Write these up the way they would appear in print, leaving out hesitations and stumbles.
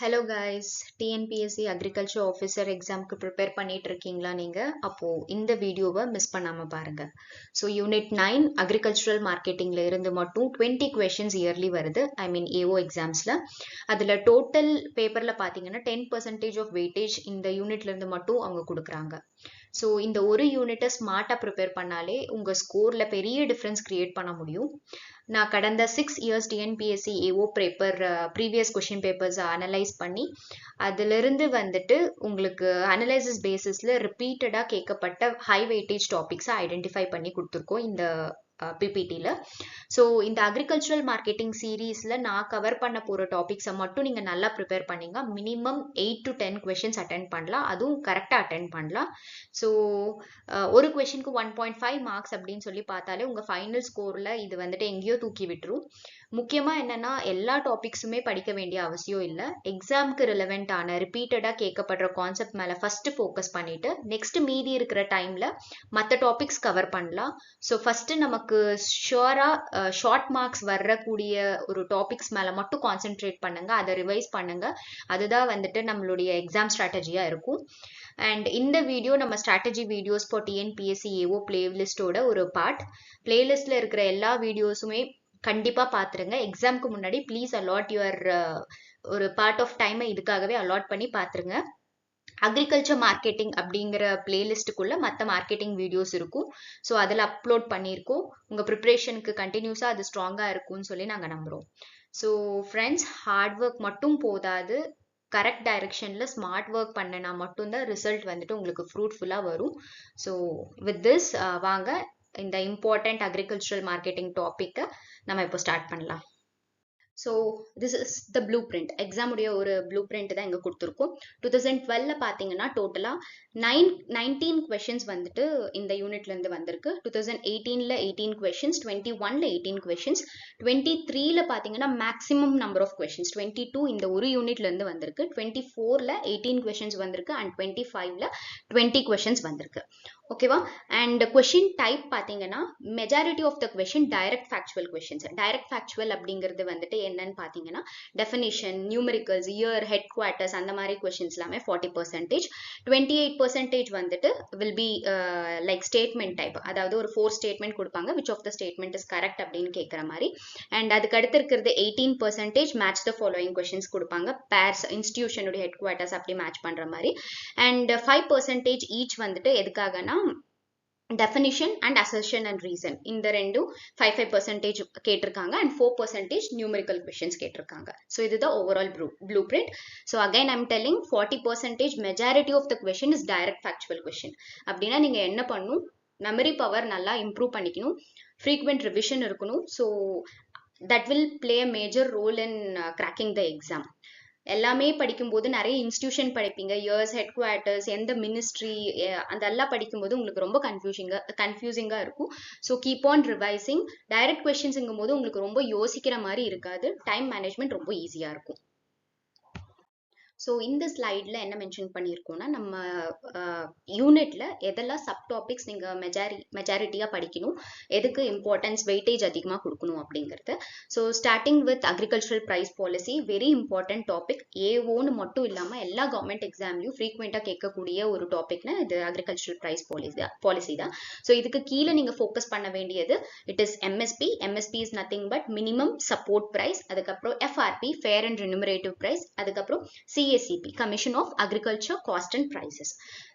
Hello guys, TNPSC agriculture officer எக்ஸாம்க்கு prepare பண்ணிட்டு இருக்கீங்களா நீங்கள்? அப்போது இந்த வீடியோவை மிஸ் பண்ணாமல் பாருங்கள். ஸோ யூனிட் 9 அக்ரிகல்ச்சரல் மார்க்கெட்டிங்கில் இருந்து மட்டும் 20 கொஷின்ஸ் இயர்லி வருது. ஐ மீன் ஏஓ எக்ஸாம்ஸில். அதில் டோட்டல் பேப்பரில் பார்த்தீங்கன்னா 10% ஆஃப் வெயிட்டேஜ் இந்த யூனிட்லேருந்து மட்டும் அவங்க கொடுக்குறாங்க. ஸோ இந்த ஒரு யூனிட்டை ஸ்மார்ட்டாக ப்ரிப்பேர் பண்ணாலே உங்கள் ஸ்கோரில் பெரிய டிஃப்ரென்ஸ் க்ரியேட் பண்ண முடியும். நான் கடந்த 6 years TNPSC AO paper previous question பேப்பர்ஸை அனலைஸ் பண்ணி அதிலிருந்து வந்துட்டு உங்களுக்கு அனலைசிஸ் பேசிஸில் ரிப்பீட்டடாக கேட்கப்பட்ட ஹை வெயிட்டேஜ் டாபிக்ஸை ஐடென்டிஃபை பண்ணி கொடுத்துருக்கோம் இந்த பிபிடியில். ஸோ இந்த அக்ரிகல்ச்சரல் மார்க்கெட்டிங் சீரீஸில் நான் கவர் பண்ண போகிற டாபிக்ஸை மட்டும் நீங்கள் நல்லா ப்ரிப்பேர் பண்ணிங்க மினிமம் 8 to 10 கொஷின்ஸ் அட்டென்ட் பண்ணலாம். அதுவும் கரெக்டாக அட்டென்ட் பண்ணலாம். ஸோ ஒரு கொஷினுக்கு 1.5 மார்க்ஸ் அப்படின்னு சொல்லி பார்த்தாலே உங்கள் ஃபைனல் ஸ்கோரில் இது வந்துட்டு எங்கேயோ தூக்கி விட்டுரும். முக்கியமாக என்னென்னா எல்லா டாபிக்ஸுமே படிக்க வேண்டிய அவசியம் இல்லை. எக்ஸாமுக்கு ரிலவெண்ட்டான ரிப்பீட்டடாக கேட்கப்படுற கான்செப்ட் மேலே ஃபஸ்ட்டு ஃபோக்கஸ் பண்ணிவிட்டு நெக்ஸ்ட் மீதி இருக்கிற டைமில் மற்ற டாபிக்ஸ் கவர் பண்ணலாம். ஸோ ஃபஸ்ட்டு நமக்கு ஷுவராக ஷார்ட் மார்க்ஸ் வரக்கூடிய ஒரு டாபிக்ஸ் மேலே மட்டும் கான்சென்ட்ரேட் பண்ணுங்க, அதை ரிவைஸ் பண்ணுங்க. அதுதான் வந்துட்டு நம்மளுடைய எக்ஸாம் ஸ்ட்ராட்டஜியாக இருக்கும். அண்ட் இந்த வீடியோ நம்ம strategy videos for TNPSC AO பிளேலிஸ்டோட ஒரு பார்ட். பிளேலிஸ்டில் இருக்கிற எல்லா வீடியோஸுமே கண்டிப்பாக பார்த்துருங்க. எக்ஸாமுக்கு முன்னாடி ப்ளீஸ் அலாட் யுவர் ஒரு பார்ட் ஆஃப் டைமை இதுக்காகவே அலாட் பண்ணி பார்த்துருங்க. அக்ரிகல்ச்சர் மார்க்கெட்டிங் அப்படிங்கிற பிளேலிஸ்ட்டுக்குள்ளே மற்ற மார்க்கெட்டிங் வீடியோஸ் இருக்கும். ஸோ அதில் அப்லோட் பண்ணியிருக்கோம். உங்கள் ப்ரிப்ரேஷனுக்கு கண்டினியூஸாக அது ஸ்ட்ராங்காக இருக்கும்னு சொல்லி நாங்கள் நம்புகிறோம். ஸோ ஃப்ரெண்ட்ஸ், ஹார்ட் ஒர்க் மட்டும் போதாது, கரெக்ட் டைரக்ஷனில் ஸ்மார்ட் ஒர்க் பண்ணினா மட்டும்தான் ரிசல்ட் வந்துட்டு உங்களுக்கு ஃப்ரூட்ஃபுல்லாக வரும். ஸோ வித் திஸ் வாங்க இந்த இம்பார்ட்டண்ட் அக்ரிகல்ச்சரல் மார்க்கெட்டிங் டாப்பிக்கை நம்ம இப்போ ஸ்டார்ட் பண்ணலாம். So this is the blueprint. எக்ஸாமுடைய ஒரு ப்ளூ பிரிண்ட் தான் இங்கே கொடுத்துருக்கோம். 2012 பார்த்தீங்கன்னா டோட்டலாக 19 கொஷின்ஸ் வந்துட்டு இந்த யூனிட்லேருந்து வந்திருக்கு. 2018 18 கொஷின்ஸ், 21 18 கொஷின்ஸ், 23 பார்த்தீங்கன்னா மேக்ஸிமம் நம்பர் ஆஃப் கொஷின்ஸ் 22 இந்த ஒரு யூனிட்லேருந்து வந்திருக்கு. 24 18 கொஷின்ஸ் வந்திருக்கு அண்ட் 25 20 கொஷின்ஸ் வந்திருக்கு. ஓகேவா? அண்ட் கொஷின் டைப் பார்த்தீங்கன்னா majority of the question direct factual questions. Direct factual அப்படிங்கிறது வந்துட்டு என்னன்னு பார்த்தீங்கன்னா டெஃபினிஷன், நியூமெரிக்கல்ஸ், இயர், ஹெட் குவார்ட்டர்ஸ் அந்த மாதிரி கொஷின்ஸ் எல்லாமே 40%. 28% வந்துட்டு will be like statement type. அதாவது ஒரு 4 ஸ்டேட்மெண்ட் கொடுப்பாங்க, which of the statement is correct அப்படின்னு கேட்குற மாதிரி. அண்ட் அதுக்கு அடுத்து இருக்கிறது 18% மேட்ச் த ஃபாலோயிங் கொஷின்ஸ் கொடுப்பாங்க. பேர்ஸ், இன்ஸ்டிடியூஷனுடைய ஹெட் குவார்ட்டர்ஸ் அப்படி மேட்ச் பண்ணுற மாதிரி. அண்ட் 5% ஈச் வந்துட்டு எதுக்காகனா definition and assertion and reason இந்த ரெண்டும் 5% கேட்டிருக்காங்க அண்ட் 4% numerical questions கேட்டிருக்காங்க. ஸோ இதுதான் overall blueprint. So again I'm telling 40% majority of the question is direct factual question. அப்படின்னா நீங்கள் என்ன பண்ணணும், மெமரி பவர் நல்லா இம்ப்ரூவ் பண்ணிக்கணும், frequent revision இருக்கணும். So that will play a major role in cracking the exam. எல்லாமே படிக்கும்போது நிறைய இன்ஸ்டிடியூஷன் படிப்பீங்க, இயர்ஸ், ஹெட் குவார்ட்டர்ஸ், எந்த மினிஸ்ட்ரி, அதெல்லாம் படிக்கும்போது உங்களுக்கு ரொம்ப கன்ஃபியூசிங்காக இருக்கும். So keep on revising. Direct கொஸ்டின்ஸுங்கும் போது உங்களுக்கு ரொம்ப யோசிக்கிற மாதிரி இருக்காது, டைம் மேனேஜ்மெண்ட் ரொம்ப ஈஸியாக இருக்கும். ஸோ இந்த ஸ்லைடில் என்ன மென்ஷன் பண்ணியிருக்கோன்னா நம்ம யூனிட்டில் எதெல்லாம் சப் டாபிக்ஸ் நீங்கள் மெஜாரிட்டியாக படிக்கணும், எதுக்கு இம்பார்ட்டன்ஸ் வெயிட்டேஜ் அதிகமாக கொடுக்கணும் அப்படிங்கிறது. So starting with agricultural price policy, very important topic. ஏஓன்னு மட்டும் இல்லாமல் எல்லா கவர்மெண்ட் எக்ஸாம்லையும் ஃப்ரீக்வெண்ட்டாக கேட்கக்கூடிய ஒரு டாபிக்னா இது அக்ரிகல்ச்சரல் ப்ரைஸ் பாலிசி தான். ஸோ இதுக்கு கீழே நீங்கள் ஃபோக்கஸ் பண்ண வேண்டியது it is MSP. MSP is nothing but minimum support price. அதுக்கப்புறம் FRP, fair and remunerative price. அதுக்கப்புறம் CACP, Commission of Agriculture Cost and Prices.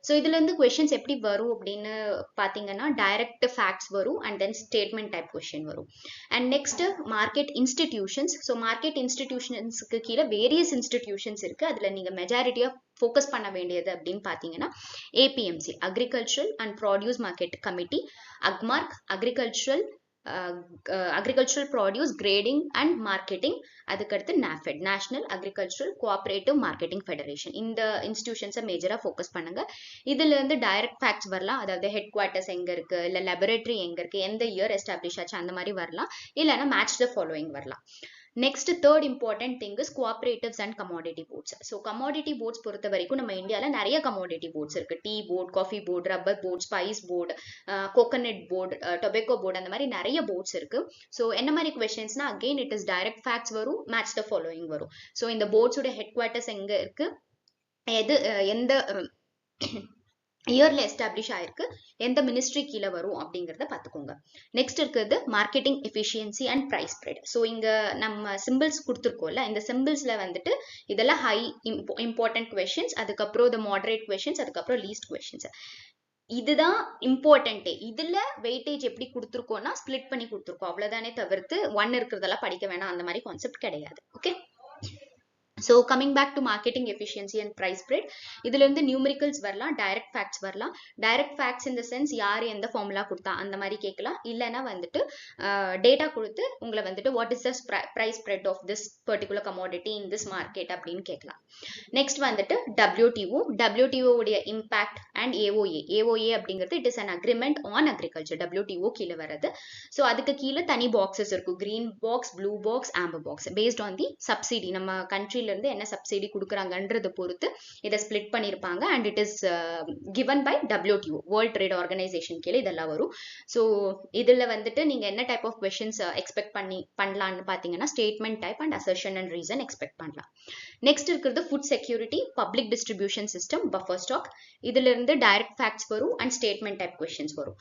So இதுலேருந்து கொஷின்ஸ் எப்படி வரும் அப்படின்னு பார்த்தீங்கன்னா டைரக்ட் ஃபேக்ட்ஸ் வரும் and then statement type question வரும். And next market institutions. So market இன்ஸ்டிடியூஷன்ஸுக்கு கீழே வேரியஸ் இன்ஸ்டிடியூஷன்ஸ் இருக்குது. அதில் நீங்கள் மெஜாரிட்டியாக ஃபோக்கஸ் பண்ண வேண்டியது அப்படின்னு பார்த்தீங்கன்னா APMC, agricultural and produce market committee, Agmark, agricultural produce grading and marketing, அதுக்கடுத்து NAFED, National Agricultural Cooperative Marketing Federation. இந்த இன்ஸ்டிடியூஷன்ஸை மேஜராக ஃபோக்கஸ் பண்ணுங்க. இதுல இருந்து டைரக்ட் ஃபேக்ட்ஸ் வரலாம், அதாவது ஹெட் குவார்ட்டர்ஸ் எங்க இருக்கு, இல்லை லெபரேட்டரி எங்க இருக்கு, எந்த இயர் எஸ்டாப்ளிஷ் ஆச்சு அந்த மாதிரி வரலாம், இல்லைன்னா மேட்ச் த ஃபாலோயிங் வரலாம். Next third important thing is cooperatives and commodity boards. So commodity boards பொறுத்த வரைக்கும் நம்ம இந்தியாவில் நிறைய கமாடிட்டி போர்ட்ஸ் இருக்கு. Tea board, coffee board, rubber board, spice board, coconut board, tobacco board, அந்த மாதிரி நிறைய போர்ட்ஸ் இருக்கு. ஸோ என்ன மாதிரி கொஸ்டின்ஸ்னா again it is direct facts வரும், மேட்ச் த ஃபாலோயிங் வரும். ஸோ இந்த போர்ட்ஸோட ஹெட் குவார்ட்டர்ஸ் எங்க இருக்கு, எந்த இயர்ல எஸ்டாப்ளிஷ் ஆயிருக்கு, எந்த மினிஸ்ட்ரி கீழே வரும் அப்படிங்கிறத பார்த்துக்கோங்க. நெக்ஸ்ட் இருக்கிறது marketing efficiency and price spread. So இங்க நம்ம சிம்பிள்ஸ் கொடுத்துருக்கோம்ல, இந்த சிம்பிள்ஸ்ல வந்துட்டு இதெல்லாம் ஹை இம்பார்ட்டன்ட் கொஸ்டின்ஸ், அதுக்கப்புறம் இந்த மாடரேட் கொஸ்டின்ஸ், அதுக்கப்புறம் லீஸ்ட் கொஸ்டின்ஸ். இதுதான் இம்பார்ட்டன்ட்டே. இதுல வெயிட்டேஜ் எப்படி கொடுத்துருக்கோம்னா ஸ்பிளிட் பண்ணி கொடுத்துருக்கோம், அவ்வளவுதானே தவிர்த்து ஒன் இருக்கிறதெல்லாம் படிக்க வேணாம் அந்த மாதிரி கான்செப்ட் கிடையாது. Okay, so coming back to marketing efficiency and price spread, இதுல இருந்து நியூமெரிக்கல்ஸ் வரலாம், டைரக்ட் ஃபேக்ட்ஸ் வரலாம். டைரக்ட் ஃபேக்ட்ஸ் இந்த சென்ஸ் யார் எந்த ஃபார்முலா கொடுத்தா அந்த மாதிரி கேட்கலாம். இல்லைன்னா வந்துட்டு டேட்டா கொடுத்து உங்களை வந்துட்டு what is the price spread of this particular commodity in this market அப்படின்னு கேட்கலாம். நெக்ஸ்ட் வந்துட்டு WTO. WTO உடைய இம்பாக்ட் அண்ட் AOA. AOA அப்படிங்கிறது it is an agreement on agriculture. WTO கீழே வர்றது. ஸோ அதுக்கு கீழே தனி பாக்ஸஸ் இருக்கும், green box, blue box, amber box. Based on the subsidy, நம்ம கண்ட்ரில இருந்து என்ன சப்சிடி கொடுக்குறாங்கன்றத பொறுத்து இதை ஸ்பிளிட் பண்ணியிருப்பாங்க. And it is given by WTO, world trade organisation கீழே இதெல்லாம் வரும். ஸோ இதுல வந்துட்டு நீங்க என்ன டைப் ஆஃப் கொஸ்டின்ஸ் எக்ஸ்பெக்ட் பண்ணலாம்னு பாத்தீங்கன்னா statement type and assertion and reason expect பண்ணலாம். நெக்ஸ்ட் இருக்கிறது food security, public distribution system, buffer stock. இதுல இருந்து டைரக்ட் ஃபேக்ட்ஸ் வரும் அண்ட் ஸ்டேட்மெண்ட் டைப் கொஸ்டின்ஸ் வரும்.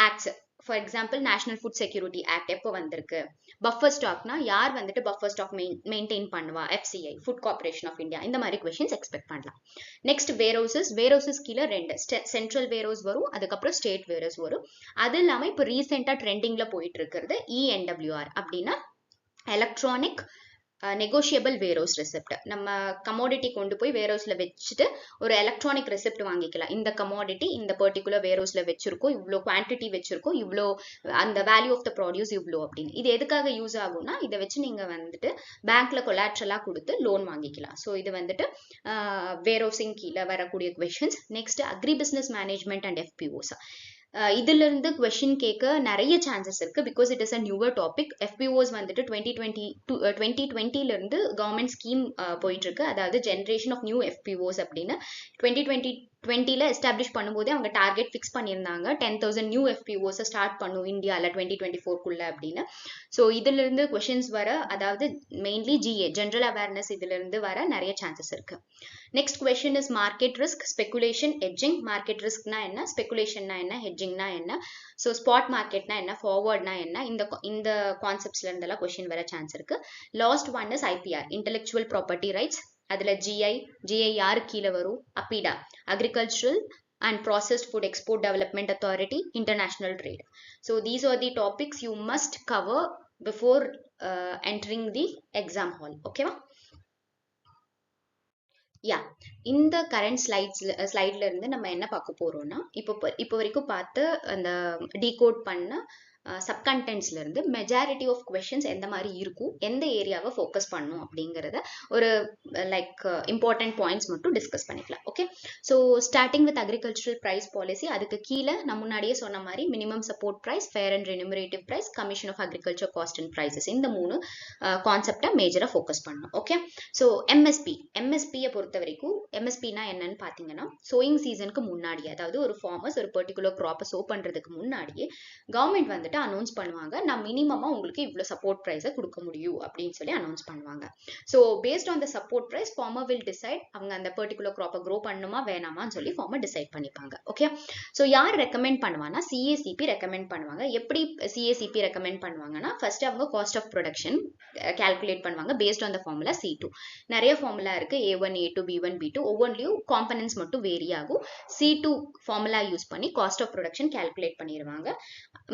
Acts, for example national food security act எப்போ வந்திருக்கு, பஃபர் ஸ்டாக்னா யார் வந்துட்டு பஃபர் ஸ்டாக் மெயின்டைன் பண்ணுவா, FCI, food corporation of India, இந்த மாதிரி கொஸ்டின்ஸ் எக்ஸ்பெக்ட் பண்ணலாம். Next warehouses. வேர்ஹவுசஸ் கீழே ரெண்டு, சென்ட்ரல் வேர்ஹவுஸ் வரும், அதுக்கப்புறம் ஸ்டேட் வேர்ஹவுஸ் வரும். அது இல்லாமல் இப்போ ரீசெண்டாக ட்ரெண்டிங்ல போயிட்டு இருக்கிறது ENWR அப்படின்னா எலக்ட்ரானிக் நெகோஷியபிள் வேர்ஹவுஸ் ரெசிப்ட். நம்ம கமோடிட்டி கொண்டு போய் வேர்ஹவுஸ்ல வச்சுட்டு ஒரு எலக்ட்ரானிக் ரெசிப்ட் வாங்கிக்கலாம். இந்த கமோடிட்டி இந்த பர்டிகுலர் வேர்ஹவுஸ்ல வச்சிருக்கோம், இவ்வளோ குவான்டிட்டி வச்சிருக்கோம், இவ்வளோ அந்த வேல்யூ ஆஃப் த ப்ராடியூஸ் இவ்வளோ அப்படின்னு. இது எதுக்காக யூஸ் ஆகும்னா இதை வச்சு நீங்க வந்துட்டு பேங்க்ல கொலாட்ரலா கொடுத்து லோன் வாங்கிக்கலாம். ஸோ இது வந்துட்டு வேர்ஹவுசிங் கீழே வரக்கூடிய questions. Next agri business management and FPOs. இதுல இருந்து கொஸ்டின் கேட்க நிறைய சான்சஸ் இருக்கு, because it is a newer topic. FPOs வந்துட்டு 2020ல இருந்து கவர்மெண்ட் ஸ்கீம் போயிட்டு இருக்கு, அதாவது ஜெனரேஷன் ஆஃப் நியூ FPOs அப்படின்னு. 2020ல எஸ்டாப்ளிஷ் பண்ணும்போதே அவங்க டார்கெட் ஃபிக்ஸ் பண்ணியிருந்தாங்க, 10,000 நியூ FPOs ஸ்டார்ட் பண்ணும் இந்தியாவில் 2024க்குள்ள அப்படின்னு. ஸோ இதுல இருந்து கொஸ்டின்ஸ் வர, அதாவது மெயின்லி GA ஜென்ரல் அவேர்னஸ் இதுல இருந்து வர நிறைய சான்சஸ் இருக்கு. Next question is market risk, speculation, hedging. Market ரிஸ்க்னா என்ன, ஸ்பெகுலேஷன்னா என்ன, ஹெட்ஜிங்னா என்ன, ஸோ ஸ்பாட் மார்க்கெட்னா என்ன, ஃபார்வர்ட்னா என்ன, இந்த கான்செப்ட்ஸ்ல இருந்தெல்லாம் கொஸ்டின் வர சான்ஸ் இருக்கு. Last one is IPR, intellectual property rights. அதுல GI யாரு கீழே வரும், APIDA, agricultural and processed food export development authority, international trade. So these are the topics you must cover before entering the exam hall. Okay va? Yeah, இந்த current ஸ்லைட்ல இருந்து நம்ம என்ன பார்க்க போறோம்னா, இப்போ வரைக்கும் பார்த்து அந்த டீகோட் பண்ண சப்கண்டென்ட்ஸ்ல இருந்து மெஜாரிட்டி ஆஃப் கொஸ்டின்ஸ் எந்த மாதிரி இருக்கும், எந்த ஏரியாவை ஃபோக்கஸ் பண்ணும் அப்படிங்கிறத ஒரு லைக் இம்பார்ட்டன்ட் பாயிண்ட்ஸ் மட்டும் டிஸ்கஸ் பண்ணிக்கலாம். Okay, so starting with agricultural price policy. அதுக்கு கீழே நான் முன்னாடியே சொன்ன மாதிரி minimum support price, fair and remunerative price, commission of agriculture cost and prices, இந்த மூணு கான்செப்டை மேஜராக ஃபோக்கஸ் பண்ணணும். ஓகே, ஸோ எம்எஸ்பியை பொறுத்த வரைக்கும் எம்எஸ்பினா என்னன்னு பார்த்தீங்கன்னா, சோயிங் சீசனுக்கு முன்னாடி, அதாவது ஒரு ஃபார்மர்ஸ் ஒரு பர்டிகுலர் க்ராப்பை சோ பண்ணுறதுக்கு முன்னாடியே கவர்மெண்ட் வந்துட்டு அனௌன்ஸ் பண்ணுவாங்க, நான் மினிமமா உங்களுக்கு இவ்வளவு சப்போர்ட் பிரைஸை கொடுக்க முடியும் அப்படின்னு சொல்லி அனௌன்ஸ் பண்ணுவாங்க. So based on the support price farmer will decide அவங்க அந்த பர்டிகுலர் க்ராப்பை க்ரோ பண்ணுமா வேணாமான்னு சொல்லி ஃபார்மர் டிசைட் பண்ணிப்பாங்க. ஓகே, ஸோ யார் ரெக்கமெண்ட் பண்ணுவாங்கன்னா CACP ரெக்கமெண்ட் பண்ணுவாங்க. எப்படி CACP ரெக்கமெண்ட் பண்ணுவாங்கன்னா, ஃபர்ஸ்ட் அவங்க காஸ்ட் ஆஃப் ப்ரொடக்ஷன் கால்குலேட் பண்ணுவாங்க based on the formula C2. நிறைய ஃபார்முலா இருக்கு, A1, A2, B1, B2, ஒவ்வொன்றிலையும் காம்பனன்ட்ஸ் மட்டும் வேரி ஆகும். C2 ஃபார்முலா யூஸ் பண்ணி காஸ்ட் ஆஃப் ப்ரொடக்ஷன் கால்குலேட் பண்ணிடுவாங்க.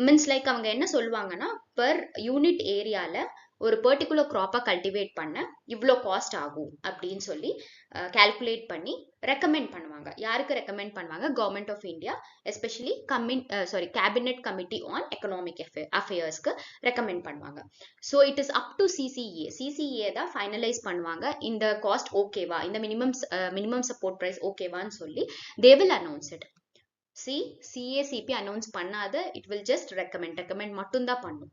மீன்ஸ் லைக் அவங்க என்ன சொல்லுவாங்கன்னா, பெர் யூனிட் ஏரியால ஒரு பர்டிகுலர் க்ராப்பை கல்டிவேட் பண்ண இவ்வளோ காஸ்ட் ஆகும் அப்படின்னு சொல்லி கால்குலேட் பண்ணி ரெக்கமெண்ட் பண்ணுவாங்க. யாருக்கு ரெக்கமெண்ட் பண்ணுவாங்க? Government of India, especially cabinet committee on economic அஃபேர்ஸ்க்கு ரெக்கமெண்ட் பண்ணுவாங்க. So it is up to CCA தான் ஃபைனலைஸ் பண்ணுவாங்க, இந்த காஸ்ட் ஓகேவா, இந்த மினிமம் சப்போர்ட் ப்ரைஸ் ஓகேவான்னு சொல்லி they will announce it. CACP announce பண்ணாத, இட் வில் ஜஸ்ட் ரெக்கமெண்ட் மட்டும்தான் பண்ணும்.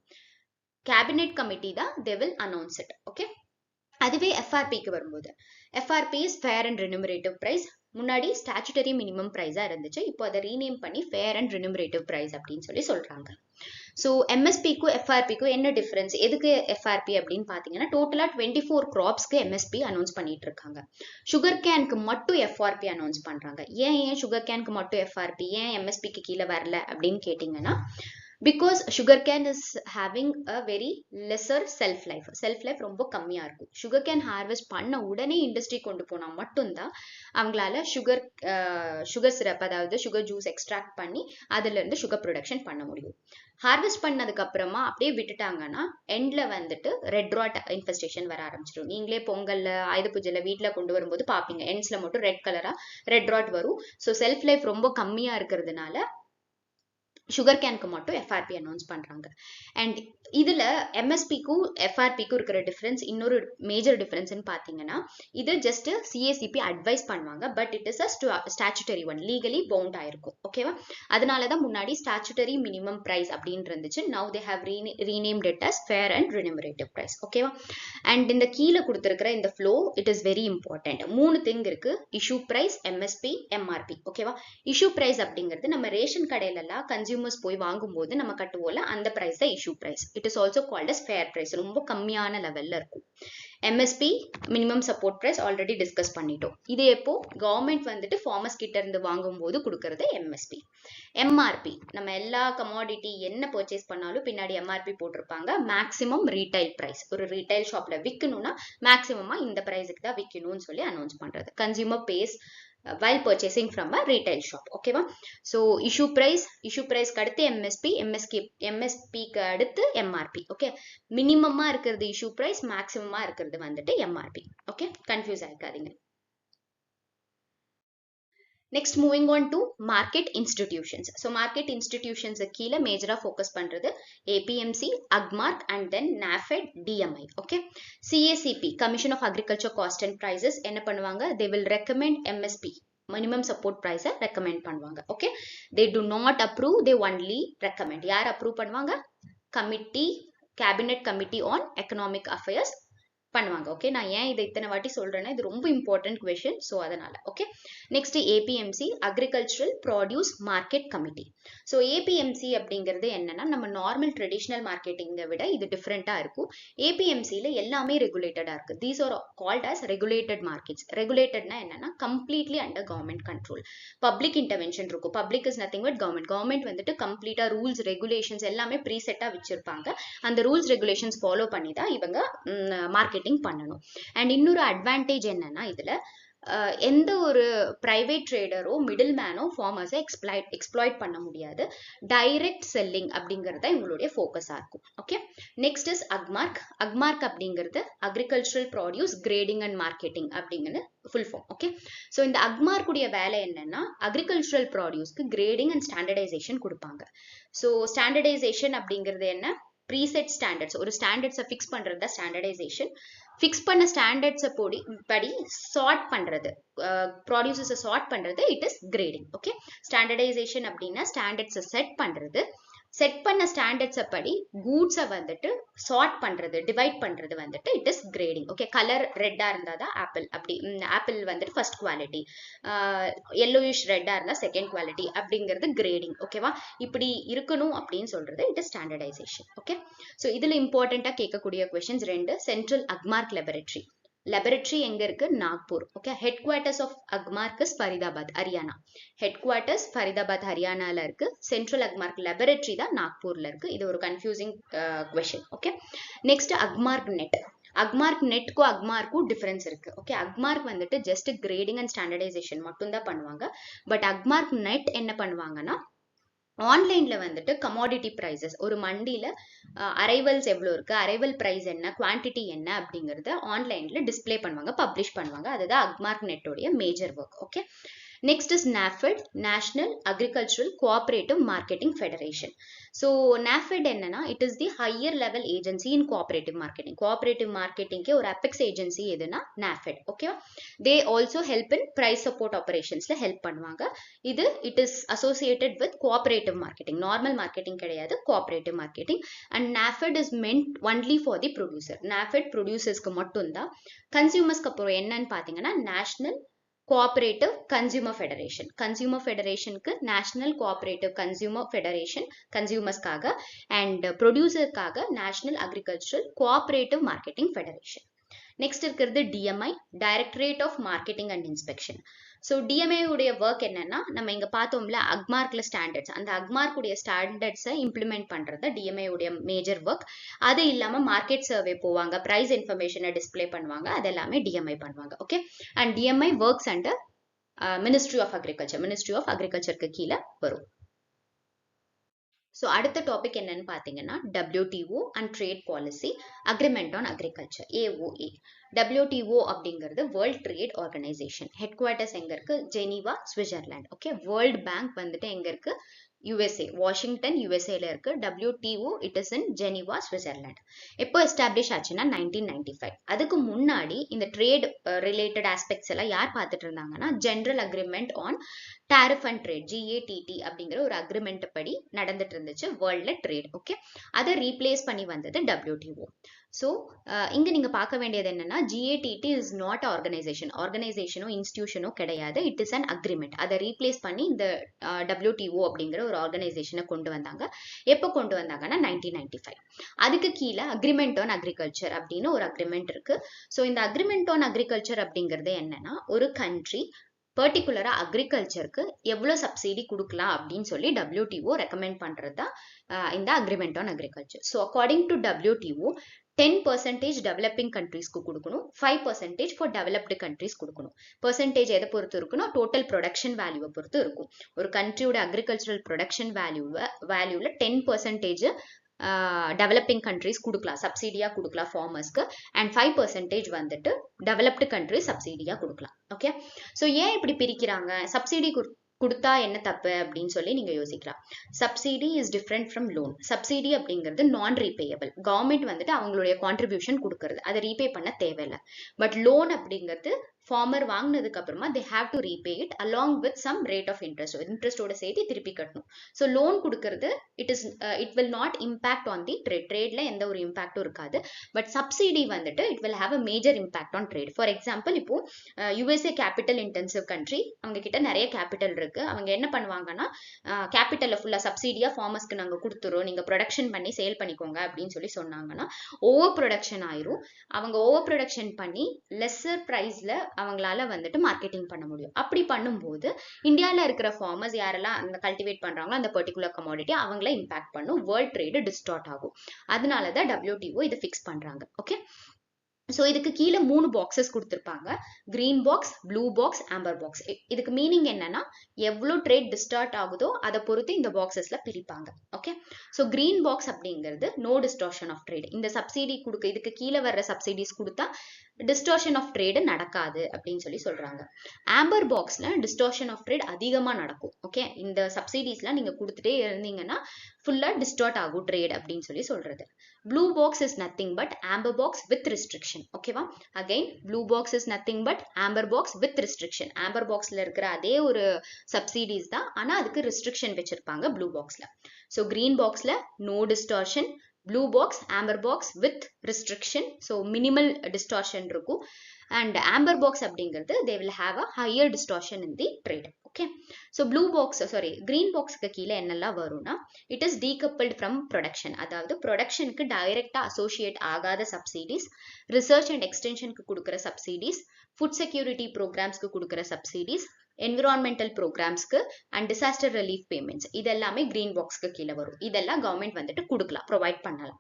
கேபினெட் கமிட்டி தான் they will announce it. Okay, அதுவே எஃப்ஆர்பிக்கு வரும்போது FRP is fair and remunerative price. முன்னாடி ஸ்டாச்சுட்டரி மினிமம் பிரைஸா இருந்துச்சு, இப்போ அதை ரீநேம் பண்ணி ஃபேர் அண்ட் ரெனுமரேட்டிவ் பிரைஸ் அப்படின்னு சொல்லி சொல்றாங்க. ஸோ எம்எஸ்பிக்கும் எஃப்ஆர்பிக்கும் என்ன டிஃபரன்ஸ்? எதுக்கு எஃப்ஆர்பி அப்படின்னு பார்த்தீங்கன்னா டோட்டலா 24 கிராப்ஸ்க்கு எம்எஸ்பி அனௌன்ஸ் பண்ணிட்டு இருக்காங்க. சுகர் கேனுக்கு மட்டும் எஃப்ஆர்பி அனௌன்ஸ் பண்றாங்க. ஏன் சுகர் கேனுக்கு மட்டும் எஃப்ஆர்பி, ஏன் எம்எஸ்பிக்கு கீழே வரல அப்படின்னு கேட்டீங்கன்னா, because sugarcane is having a very lesser self life ரொம்ப கம்மியா இருக்கும். sugarcane harvest பண்ண உடனே இண்டஸ்ட்ரி கொண்டு போனா மட்டும்தான் அவங்களால சுகர் சிரப், அதாவது சுகர் ஜூஸ் எக்ஸ்ட்ராக்ட் பண்ணி அதுல இருந்து சுகர் ப்ரொடக்ஷன் பண்ண முடியும். ஹார்வெஸ்ட் பண்ணதுக்கு அப்புறமா அப்படியே விட்டுட்டாங்கன்னா எண்ட்ல வந்துட்டு ரெட் ராட் இன்ஃபெஸ்டேஷன் வர ஆரம்பிச்சிடும். நீங்களே பொங்கல்ல ஆயுத பூஜையில வீட்டுல கொண்டு வரும்போது பாப்பீங்க, எண்ட்ஸ்ல மட்டும் ரெட் கலரா ரெட் ராட் வரும். ஸோ செல்ஃப் லைஃப் ரொம்ப கம்மியா இருக்கிறதுனால சுகர் கேனுக்கு மட்டும் எஃப்ஆர்பி அனௌன்ஸ் பண்றாங்க. அண்ட் இதுல எம்எஸ்பிக்கும் எஃப்ஆர்பிக்கும் இருக்கிற டிஃபரன்ஸ், இன்னொரு மேஜர் டிஃபரன்ஸ் பாத்தீங்கன்னா, இது ஜஸ்ட் சிஏசிபி அட்வைஸ் பண்ணுவாங்க, but it is a statutory one, legally bound ஆயிருக்கும். ஓகேவா? அதனாலதான் முன்னாடி ஸ்டாச்சுட்டரி மினிமம் பிரைஸ் அப்படின்னு இருந்துச்சு. Now they have renamed it as fair and remunerative price. ஓகேவா? அண்ட் இந்த கீழே கொடுத்திருக்கிற இந்த flow it is very important. 3 thing இருக்கு: இஷ்யூ பிரைஸ், எம்எஸ்பி, எம்ஆர்பி. ஓகேவா? இஷ்யூ பிரைஸ் அப்படிங்கிறது நம்ம ரேஷன் கடையில எல்லாம் கன்சியூமர்ஸ் போய் வாங்கும்போது நம்ம கட்டுவோம்ல, அந்த பிரைஸ் தான் issue price. It is also called as fair price, ரொம்ப கம்மியான லெவல்ல இருக்கும். MSP minimum support price already discuss பண்ணிட்டோம். இது எப்போ கவர்மெண்ட் வந்துட்டு ஃபார்மர்ஸ் கிட்ட இருந்து வாங்கும்போது கொடுக்கறது எம்எஸ்பி. எம்ஆர்பி நம்ம எல்லா கமாடிட்டி என்ன பர்ச்சேஸ் பண்ணாலும் பின்னாடி எம்ஆர்பி போட்டிருப்பாங்க. மேக்ஸிமம் ரீட்டைல் பிரைஸ், ஒரு ரீட்டைல் ஷாப்ல விற்கணும்னா மேக்ஸிமமா இந்த பிரைஸுக்கு தான் விற்கணும்னு சொல்லி அனௌன்ஸ் பண்றது. Consumer pays while purchasing from a retail shop. ஓகேவா? ஸோ இஷ்யூ பிரைஸ்க்கு அடுத்து எம்எஸ்பிக்கு அடுத்து எம்ஆர்பி. ஓகே, மினிமமா இருக்கிறது இஷ்யூ பிரைஸ், மேக்ஸிமமா இருக்கிறது வந்துட்டு எம்ஆர்பி. ஓகே, கன்ஃபியூஸ் ஆயிக்காதீங்க. Next, moving on to market institutions. So market institutions கீழ மேஜரா ஃபோக்கஸ் பண்றது APMC, AGMARK and then NAFED, DMI. Okay, CACP, Commission of Agriculture Cost and Prices என்ன பண்ணுவாங்க? They will recommend MSP, minimum support price recommend பண்ணுவாங்க. Okay, they do not approve, they only recommend. யார் approve பண்ணுவாங்க? Committee, Cabinet Committee on Economic Affairs பண்ணுவாங்க. Okay, நான் ஏன் இதை இத்தனை வாட்டி சொல்றேன்னா இது ரொம்ப இம்பார்ட்டன்ட் கொஸ்டின், ஸோ அதனால. Okay, next APMC, agricultural produce market committee. So APMC அப்படிங்கிறது என்னன்னா, நம்ம நார்மல் ட்ரெடிஷ்னல் மார்க்கெட்டிங்கை விட இது டிஃப்ரெண்டா இருக்கும். ஏபிஎம்சியில எல்லாமே ரெகுலேட்டடா இருக்கு. These are called as regulated markets. ரெகுலேட்டட்னா என்னன்னா completely under government control. Public intervention இருக்கும். Public is nothing but government. Government வந்துட்டு கம்ப்ளீட்டா ரூல்ஸ் ரெகுலேஷன்ஸ் எல்லாமே ப்ரீசெட்டா வச்சிருப்பாங்க. அந்த ரூல்ஸ் ரெகுலேஷன்ஸ் ஃபாலோ பண்ணி தான் இவங்க மார்க்கெட்டிங் பண்ணணும். அண்ட் இன்னொரு அட்வான்டேஜ் என்னன்னா, இதுல எந்த ஒரு பிரைவேட் ட்ரேடரோ மிடில் மேனோ ஃபார்மர்ஸை எக்ஸ்ப்ளாய்ட் பண்ண முடியாது. டைரக்ட் செல்லிங் அப்படிங்கறத இவங்களுடைய ஃபோக்கஸா இருக்கும். Okay, next is Agmark. Agmark அப்படிங்கிறது agricultural produce grading and marketing அப்படிங்கிறது ஃபுல் ஃபார்ம். ஓகே, ஸோ இந்த அக்மார்க்குடைய வேலை என்னன்னா, அக்ரிகல்ச்சரல் ப்ராடியூஸ்க்கு கிரேடிங் அண்ட் ஸ்டாண்டர்டைசேஷன் கொடுப்பாங்க. ஸோ ஸ்டாண்டர்டைசேஷன் அப்படிங்கிறது என்ன? ப்ரீசெட் ஸ்டாண்டர்ட்ஸ், ஒரு ஸ்டாண்டர்ட்ஸை ஃபிக்ஸ் பண்றது தான் ஸ்டாண்டர்டைசேஷன். ஃபிக்ஸ் பண்ண ஸ்டாண்டர்ட்ஸை படி சார்ட் பண்றது, ப்ராடியூசர்ஸை சார்ட் பண்றது, it is grading. Okay, standardisation அப்படின்னா ஸ்டாண்டர்ட்ஸை செட் பண்றது. செட் பண்ண ஸ்டாண்டர்ட்ஸை படி கூட்ஸை வந்துட்டு சார்ட் பண்றது, டிவைட் பண்றது வந்துட்டு it is grading. Okay, colour ரெட்டா இருந்தா தான் ஆப்பிள், அப்படி ஆப்பிள் வந்துட்டு ஃபர்ஸ்ட் குவாலிட்டி, எல்லோயிஷ் ரெட்டா இருந்தா செகண்ட் குவாலிட்டி அப்படிங்கிறது கிரேடிங். ஓகேவா? இப்படி இருக்கணும் அப்படின்னு சொல்றது it is standardisation. Okay, so இதுல இம்பார்ட்டண்டா கேட்கக்கூடிய questions 2. Central Agmark laboratory. Laboratory எங்க இருக்கு? Nagpur. Okay, headquarters of Agmark is Faridabad, Haryana. Headquarters Faridabad, ஹரியானால இருக்கு. சென்ட்ரல் அக்மார்க் லெபரட்டரி தான் நாக்பூர்ல இருக்கு. இது ஒரு confusing question. Okay, next Agmark net. Agmark நெட்க்கும் அக்மார்க்கும் டிஃபரன்ஸ் இருக்கு. ஓகே, அக்மார்க் வந்துட்டு ஜஸ்ட் கிரேடிங் அண்ட் ஸ்டாண்டர்டைசேஷன் மட்டும் தான் பண்ணுவாங்க. பட் அக்மார்க் நெட் என்ன பண்ணுவாங்கன்னா, ஆன்லைன்ல வந்துட்டு கமாடிட்டி பிரைசஸ், ஒரு மண்டியில அரைவல்ஸ் எவ்வளோ இருக்கு, அரைவல் பிரைஸ் என்ன, குவான்டிட்டி என்ன அப்படிங்கறத ஆன்லைன்ல டிஸ்பிளே பண்ணுவாங்க, பப்ளிஷ் பண்ணுவாங்க. அதுதான் அக்மார்க் நெட்டோடைய major work. Okay, Next is NAFED, National Agricultural Cooperative Marketing Federation. So NAFED என்னன்னா it is the higher level agency in cooperative marketing. Cooperative marketing ke or apex agency எதுனா NAFED. Okay, they also help in price support operations la help பண்ணுவாங்க. இது it is associated with cooperative marketing. Normal marketing கிடையாது, cooperative marketing. And NAFED is meant only for the producer. NAFED producers க்கு மட்டும் தான். Consumers க்கு அப்புறம் என்னன்னு பாத்தீங்கன்னா National Cooperative Consumer Federation. Consumer Federation க்கு National Cooperative Consumer Federation consumers காக and producer காக National Agricultural Cooperative Marketing Federation. Next இருக்கிறது DMI, Directorate of Marketing and Inspection. So DMI உடைய work என்னன்னா நம்ம இங்க பார்த்தோம்ல அக்மார்க்ல ஸ்டாண்டர்ட்ஸ், அந்த அக்மார்க் உடைய ஸ்டாண்டர்ட்ஸை இம்ப்ளிமெண்ட் பண்றது DMI உடைய மேஜர் ஒர்க். அது இல்லாம மார்க்கெட் சர்வே போவாங்க, பிரைஸ் இன்ஃபர்மேஷனை டிஸ்பிளே பண்ணுவாங்க, அது எல்லாமே DMI பண்ணுவாங்க. Okay, and DMI works under ministry of agriculture. Ministry of அக்ரிகல்ச்சருக்கு கீழே வரும். ஸோ அடுத்த டாபிக் என்னன்னு பார்த்தீங்கன்னா WTO and trade policy agreement on agriculture, AOA. WTO அப்படிங்கிறது world trade organisation. Headquarters எங்க இருக்கு? Geneva, Switzerland. Okay, world bank வந்துட்டு எங்க இருக்கு? USA, வாஷிங்டன் USAல இருக்கு. WTO it is in Geneva, Switzerland. எப்போ எஸ்டாப்ளிஷ் ஆச்சுன்னா 1995. அதுக்கு முன்னாடி இந்த ட்ரேட் ரிலேட்டட் ஆஸ்பெக்ட்ஸ் எல்லாம் யார் பார்த்துட்டு இருந்தாங்கன்னா general agreement on tariff and trade, GATT அப்படிங்கிற ஒரு அக்ரிமெண்ட் படி நடந்துட்டு இருந்துச்சு வேர்ல்ட்ல ட்ரேட். ஓகே, அதை ரீப்ளேஸ் பண்ணி வந்தது WTO. ஸோ இங்க நீங்க பார்க்க வேண்டியது என்னன்னா GATT இஸ் நாட் ஆர்கனைசேஷன், ஆர்கனைசேஷனோ இன்ஸ்டிடியூஷனோ கிடையாது, இட் இஸ் அன் அக்ரிமெண்ட். அதை ரீப்ளேஸ் பண்ணி இந்த WTO அப்படிங்கிற ஒரு ஆர்கனைசேஷனை கொண்டு வந்தாங்க. எப்போ கொண்டு வந்தாங்கன்னா 1995. அதுக்கு கீழே அக்ரிமெண்ட் ஆன் அக்ரிகல்ச்சர் அப்படின்னு ஒரு அக்ரிமெண்ட் இருக்கு. ஸோ இந்த அக்ரிமெண்ட் ஆன் அக்ரிகல்ச்சர் அப்படிங்கிறது என்னன்னா ஒரு கண்ட்ரி பர்டிகுலரா அக்ரிகல்ச்சருக்கு எவ்வளோ சப்சிடி கொடுக்கலாம் அப்படின்னு சொல்லி WTO ரெக்கமெண்ட் பண்றது தான் இந்த agreement on agriculture. So according to WTO 10% developing கண்ட்ரீஸ்க்கு கொடுக்கணும், 5% ஃபார் டெவலப்டு கண்ட்ரீஸ் கொடுக்கணும். பெர்சன்டேஜ் எதை பொறுத்து இருக்குன்னா டோட்டல் ப்ரொடக்ஷன் வேல்யூவை பொறுத்து இருக்கும். ஒரு கண்ட்ரியோட அக்ரிகல்ச்சரல் ப்ரொடக்ஷன் வேல்யூல 10% டெவலப்பிங் கண்ட்ரீஸ் கொடுக்கலாம், சப்சிடியா கொடுக்கலாம் ஃபார்மர்ஸ்க்கு, அண்ட் 5% வந்துட்டு டெவலப்டு கண்ட்ரீஸ் சப்சிடியா கொடுக்கலாம். ஓகே, ஸோ ஏன் இப்படி பிரிக்கிறாங்க? சப்சிடி கொடுத்தா என்ன தப்பு அப்படின்னு சொல்லி நீங்க யோசிக்கலாம். Subsidy is different from loan. Subsidy அப்படிங்கிறது நான் ரீபேயபிள், கவர்மெண்ட் வந்துட்டு அவங்களுடைய கான்ட்ரிபியூஷன் கொடுக்கறது, அதை ரீபே பண்ண தேவையில்லை. பட் லோன் அப்படிங்கிறது ஃபார்மர் வாங்கினதுக்கு அப்புறமா they have to repay it along with some rate of interest. இன்ட்ரெஸ்டோட சேர்த்து திருப்பி கட்டணும். ஸோ லோன் கொடுக்கறது it will not impact on the trade. ட்ரேட்ல எந்த ஒரு இம்பாக்டும் இருக்காது. பட் சப்சிடி வந்துட்டு it will have a major impact on trade. For example இப்போ USA capital intensive country, அவங்க கிட்ட நிறைய கேபிட்டல் இருக்கு. அவங்க என்ன பண்ணுவாங்கன்னா கேபிட்டலை ஃபுல்லா சப்சிடியா ஃபார்மர்ஸ்க்கு நாங்க கொடுத்துறோம், நீங்க ப்ரொடக்ஷன் பண்ணி சேல் பண்ணிக்கோங்க அப்படின்னு சொல்லி சொன்னாங்கன்னா ஓவர் ப்ரொடக்ஷன் ஆயிரும். அவங்க ஓவர் ப்ரொடக்ஷன் பண்ணி லெஸ்ஸர் பிரைஸ்ல அவங்களால வந்துட்டு மார்க்கெட்டிங் பண்ண முடியும். அப்படி பண்ணும்போது இந்தியாவில் இருக்கிற ஃபார்மர்ஸ் யாரெல்லாம் அந்த கல்டிவேட் பண்றாங்களோ அந்த பர்டிகுலர் கமாடிட்டி அவங்கள இம்பாக்ட் பண்ணும், வேர்ல்ட் ட்ரேடு டிஸ்டார்ட் ஆகும். அதனாலதான் WTO இதை ஃபிக்ஸ் பண்றாங்க. ஓகே, ஸோ இதுக்கு கீழே 3 பாக்ஸஸ் கொடுத்துருப்பாங்க, green box, blue box, amber box. இதுக்கு மீனிங் என்னன்னா எவ்வளோ ட்ரேட் டிஸ்டார்ட் ஆகுதோ அதை பொறுத்து இந்த பாக்ஸஸ்ல பிரிப்பாங்க. ஓகே, ஸோ கிரீன் பாக்ஸ் அப்படிங்கிறது நோ டிஸ்டார்ஷன் ஆஃப் ட்ரேட். இந்த சப்சிடி கொடுக்க இதுக்கு கீழே வர்ற சப்சிடிஸ் கொடுத்தா டிஸ்டார்ஷன் ஆஃப் ட்ரேடு நடக்காது அப்படின்னு சொல்லி சொல்றாங்க. ஆம்பர் பாக்ஸ்ல டிஸ்டார்ஷன் ஆஃப் ட்ரேட் அதிகமா நடக்கும். ஓகே, இந்த சப்சிடிஸ்லாம் நீங்க கொடுத்துட்டே இருந்தீங்கன்னா ஃபுல்லா டிஸ்டார்ட் ஆகும் ட்ரேட் அப்படின்னு சொல்லி சொல்றது. Blue box is nothing but amber box with restriction. ஓகேவா, again blue box is nothing but amber box with restriction. Amber பாக்ஸ்ல இருக்கிற அதே ஒரு சப்சிடிஸ் தான், ஆனா அதுக்கு ரெஸ்ட்ரிக்ஷன் வச்சிருப்பாங்க ப்ளூ பாக்ஸ்ல. ஸோ கிரீன் பாக்ஸ்ல no distortion, blue box, amber box with restriction, so minimal distortion இருக்கும். and amber box அப்படிங்கிறது they will have a higher distortion in the trade. okay, so blue box green box க்கு கீழே என்னெல்லாம் வரும்னா it is decoupled from production, அதாவது ப்ரொடக்ஷனுக்கு டைரக்டா associate ஆகாத subsidies, research and எக்ஸ்டென்ஷனுக்கு கொடுக்குற சப்சிடிஸ், ஃபுட் செக்யூரிட்டி ப்ரோக்ராம்ஸ்க்கு கொடுக்குற சப்சிடிஸ், என்விரான்மெண்டல் ப்ரோக்ராம்ஸ்க்கு அண்ட் டிசாஸ்டர் ரிலீஃப் பேமெண்ட்ஸ், இதெல்லாமே கிரீன் பாக்ஸ்க்கு கீழே வரும். இதெல்லாம் கவர்மெண்ட் வந்துட்டு கொடுக்கலாம், ப்ரொவைட் பண்ணலாம்.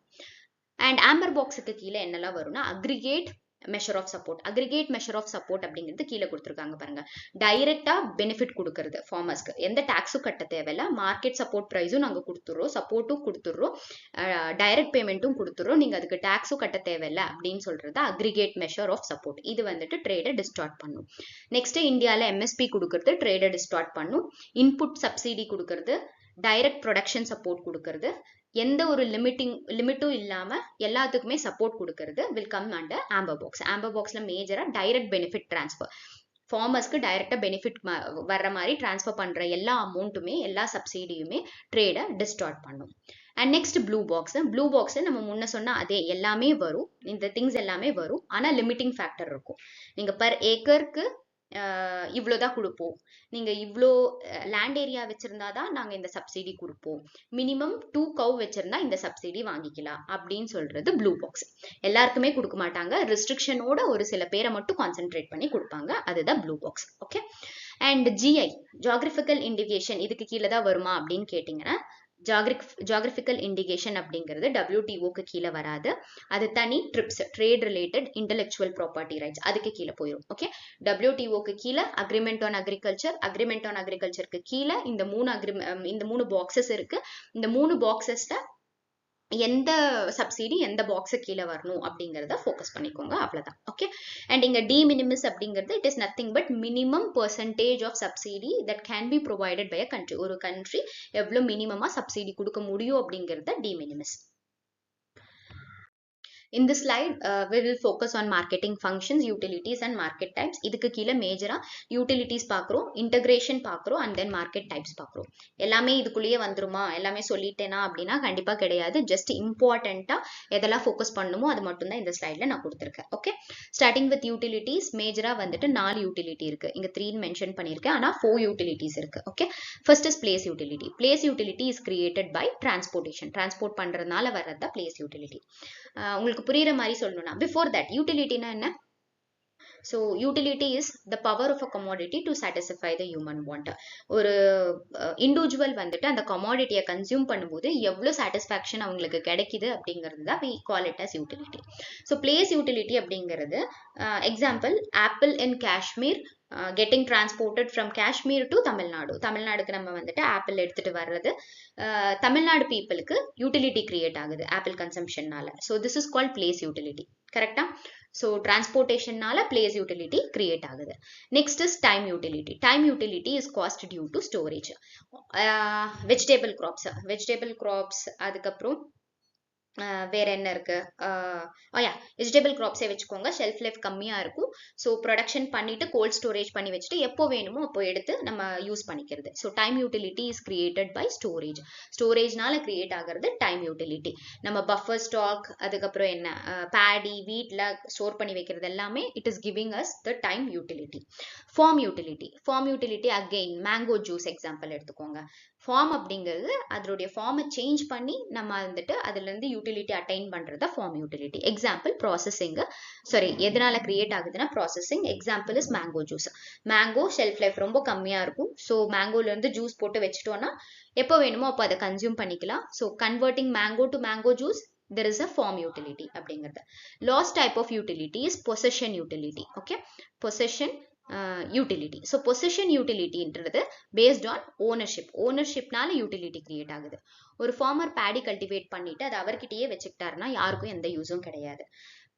அண்ட் ஆம்பர் பாக்ஸுக்கு கீழே என்னெல்லாம் வரும்னா aggregate measure of support. Aggregate measure of support அப்படிங்கிறது கீழே கொடுத்துருக்காங்க பாருங்க. டைரக்டா பெனிஃபிட் கொடுக்கறது ஃபார்மர்ஸ்க்கு, எந்த டாக்ஸும் கட்ட தேவையில்ல, மார்க்கெட் சப்போர்ட் ப்ரைஸும் நாங்கள் கொடுத்துட்றோம், சப்போர்ட்டும் கொடுத்துட்றோம், டைரக்ட் பேமெண்ட்டும் கொடுத்துட்றோம், நீங்க அதுக்கு டாக்ஸும் கட்ட தேவையில்ல அப்படின்னு சொல்றது அக்ரிகேட் மெஷர் ஆஃப் சப்போர்ட். இது வந்துட்டு ட்ரேடை டிஸ்டார்ட் பண்ணும். நெக்ஸ்ட் இந்தியாவில் எம்எஸ்பி கொடுக்கறது ட்ரேடை டிஸ்டார்ட் பண்ணும். இன்புட் சப்சிடி கொடுக்கறது, டைரக்ட் ப்ரொடக்ஷன் சப்போர்ட் கொடுக்கறது, எந்த ஒரு லிமிட்டும் இல்லாம எல்லாத்துக்குமே சப்போர்ட் கொடுக்கறது will come under amber box. Amber பாக்ஸ்ல மேஜரா டைரக்ட் பெனிஃபிட் டிரான்ஸ்ஃபர், ஃபார்மர்ஸ்க்கு டைரக்டா பெனிஃபிட் வர்ற மாதிரி டிரான்ஸ்ஃபர் பண்ற எல்லா அமௌண்ட்டுமே எல்லா சப்சிடியுமே ட்ரேடை டிஸ்டார்ட் பண்ணும். And next blue box. Blue box நம்ம முன்ன சொன்ன அதே எல்லாமே வரும், இந்த திங்ஸ் எல்லாமே வரும், ஆனா லிமிட்டிங் ஃபேக்டர் இருக்கும். நீங்க பர் ஏக்கருக்கு இவ்வளோதான் கொடுப்போம், நீங்க இவ்வளோ லேண்ட் ஏரியா வச்சிருந்தாதான் நாங்க இந்த சப்சிடி கொடுப்போம், மினிமம் 2 cow வச்சிருந்தா இந்த சப்சிடி வாங்கிக்கலாம் அப்படின்னு சொல்றது ப்ளூ பாக்ஸ். எல்லாருக்குமே கொடுக்க மாட்டாங்க, ரெஸ்ட்ரிக்ஷனோட ஒரு சில பேரை மட்டும் கான்சென்ட்ரேட் பண்ணி கொடுப்பாங்க, அதுதான் blue box. Okay. And GI, geographical indication, இதுக்கு கீழே தான் வருமா அப்படின்னு கேட்டீங்கன்னா ஜியோகிராபிக்கல் இண்டிகேஷன் அப்படிங்கிறது WTOக்கு கீழே வராது, அது தனி TRIPS, trade related intellectual property rights, அதுக்கு கீழே போயிடும். ஓகே. WTOக்கு கீழே agreement on agriculture, agreement on அக்ரிகல்ச்சருக்கு கீழே இந்த 3 பாக்ஸஸ் இருக்கு. இந்த 3 பாக்ஸஸ்ல எந்த சப்சிடி எந்த பாக்ஸு கீழே வரணும் அப்படிங்கிறத ஃபோக்கஸ் பண்ணிக்கோங்க, அவ்வளோதான். ஓகே. அண்ட் இங்கே டி மினிமிஸ் அப்படிங்கிறது it is nothing but minimum percentage of subsidy that can be provided by a country. ஒரு கண்ட்ரி எவ்வளோ மினிமமாக சப்சிடி கொடுக்க முடியும் அப்படிங்கிறத de minimis. In this slide, we will focus on marketing functions, utilities and market types. இதுக்கு கீழே மேஜரா utilities பார்க்குறோம், integration பார்க்குறோம், and then market types பார்க்குறோம். எல்லாமே இதுக்குள்ளேயே வந்துருமா, எல்லாமே சொல்லிட்டேனா அப்படின்னா கண்டிப்பா கிடையாது. ஜஸ்ட் இம்பார்ட்டண்டா எதெல்லாம் ஃபோக்கஸ் பண்ணுமோ அது மட்டும் தான் இந்த ஸ்லைட்ல நான் கொடுத்துருக்கேன். ஓகே. ஸ்டார்டிங் வித் யூட்டிலிட்டிஸ், மேஜரா வந்துட்டு 4 யூட்டிலிட்டி இருக்கு. இங்க 3 மென்ஷன் பண்ணியிருக்கேன், ஆனா 4 யூட்டிலிட்டிஸ் இருக்கு. Okay. First is place utility. Place utility is created by transportation. Transport பண்றதுனால வர்றதா பிளேஸ் யூட்டிலிட்டி. உங்களுக்கு புரியுற மாதிரி சொல்லணும்னா பிஃபோர் தட் யூட்டிலிட்டினா என்ன? So utility is the power of a commodity to satisfy the human want. ஒரு இண்டிவிஜுவல் வந்துட்டு அந்த கமாடிட்டியை கன்சியூம் பண்ணும்போது எவ்வளோ சாட்டிஸ்ஃபேக்ஷன் அவங்களுக்கு கிடைக்குது அப்படிங்கிறது தான் we call it as utility. So place utility அப்படிங்கிறது example apple in Kashmir getting transported from Kashmir to Tamil Nadu. தமிழ்நாடுக்கு நம்ம வந்துட்டு ஆப்பிள் எடுத்துட்டு வர்றது தமிழ்நாடு பீப்புளுக்கு யூட்டிலிட்டி கிரியேட் ஆகுது ஆப்பிள் கன்சம்ஷன்னால. So this is called place utility. கரெக்டா? ஸோ டிரான்ஸ்போர்ட்டேஷன்னால பிளேஸ் யூட்டிலிட்டி கிரியேட் ஆகுது. Next is time utility. Time utility is caused due to storage. Vegetable crops அதுக்கப்புறம் வேற என்ன இருக்கு? வெஜிடபிள் கிராப்ஸே வச்சுக்கோங்க, ஷெல்ஃப் லைஃப் கம்மியா இருக்கும். ஸோ ப்ரொடக்ஷன் பண்ணிட்டு கோல்ட் ஸ்டோரேஜ் பண்ணி வச்சுட்டு எப்போ வேணுமோ அப்போ எடுத்து நம்ம யூஸ் பண்ணிக்கிறது. So time utility is created by storage. ஸ்டோரேஜ்னால கிரியேட் ஆகிறது டைம் யூட்டிலிட்டி. நம்ம பஃபர் ஸ்டாக் அதுக்கப்புறம் என்ன பேடி வீட்டில் ஸ்டோர் பண்ணி வைக்கிறது எல்லாமே it is giving us the time utility. Form utility again mango juice example எடுத்துக்கோங்க. ஃபார்ம் அப்படிங்கிறது அதனுடைய ஃபார்மை சேஞ்ச் பண்ணி நம்ம வந்துட்டு அதுல இருந்து யூட்டிலிட்டி அட்டைன் பண்றத ஃபார்ம் யூட்டிலிட்டி. எக்ஸாம்பிள் ப்ராசஸிங், எதனால கிரியேட் ஆகுதுன்னா processing. Example is mango juice. Mango shelf life ரொம்ப கம்மியா இருக்கும். ஸோ மேங்கோல இருந்து ஜூஸ் போட்டு வச்சுட்டோம்னா எப்போ வேணுமோ அப்போ அதை கன்சியூம் பண்ணிக்கலாம். So converting mango to mango juice, there is a form utility அப்படிங்கிறது. Last type of utility is possession utility. Okay. Possession utility. So position யூட்டிலிட்டின்றது பேஸ்ட் ஆன் ஓனர்ஷிப்னால யூட்டிலிட்டி கிரியேட் ஆகுது. ஒரு ஃபார்மர் பேடி கல்டிவேட் பண்ணிட்டு அதை அவர்கிட்டயே வச்சுக்கிட்டாருன்னா யாருக்கும் எந்த யூஸும் கிடையாது.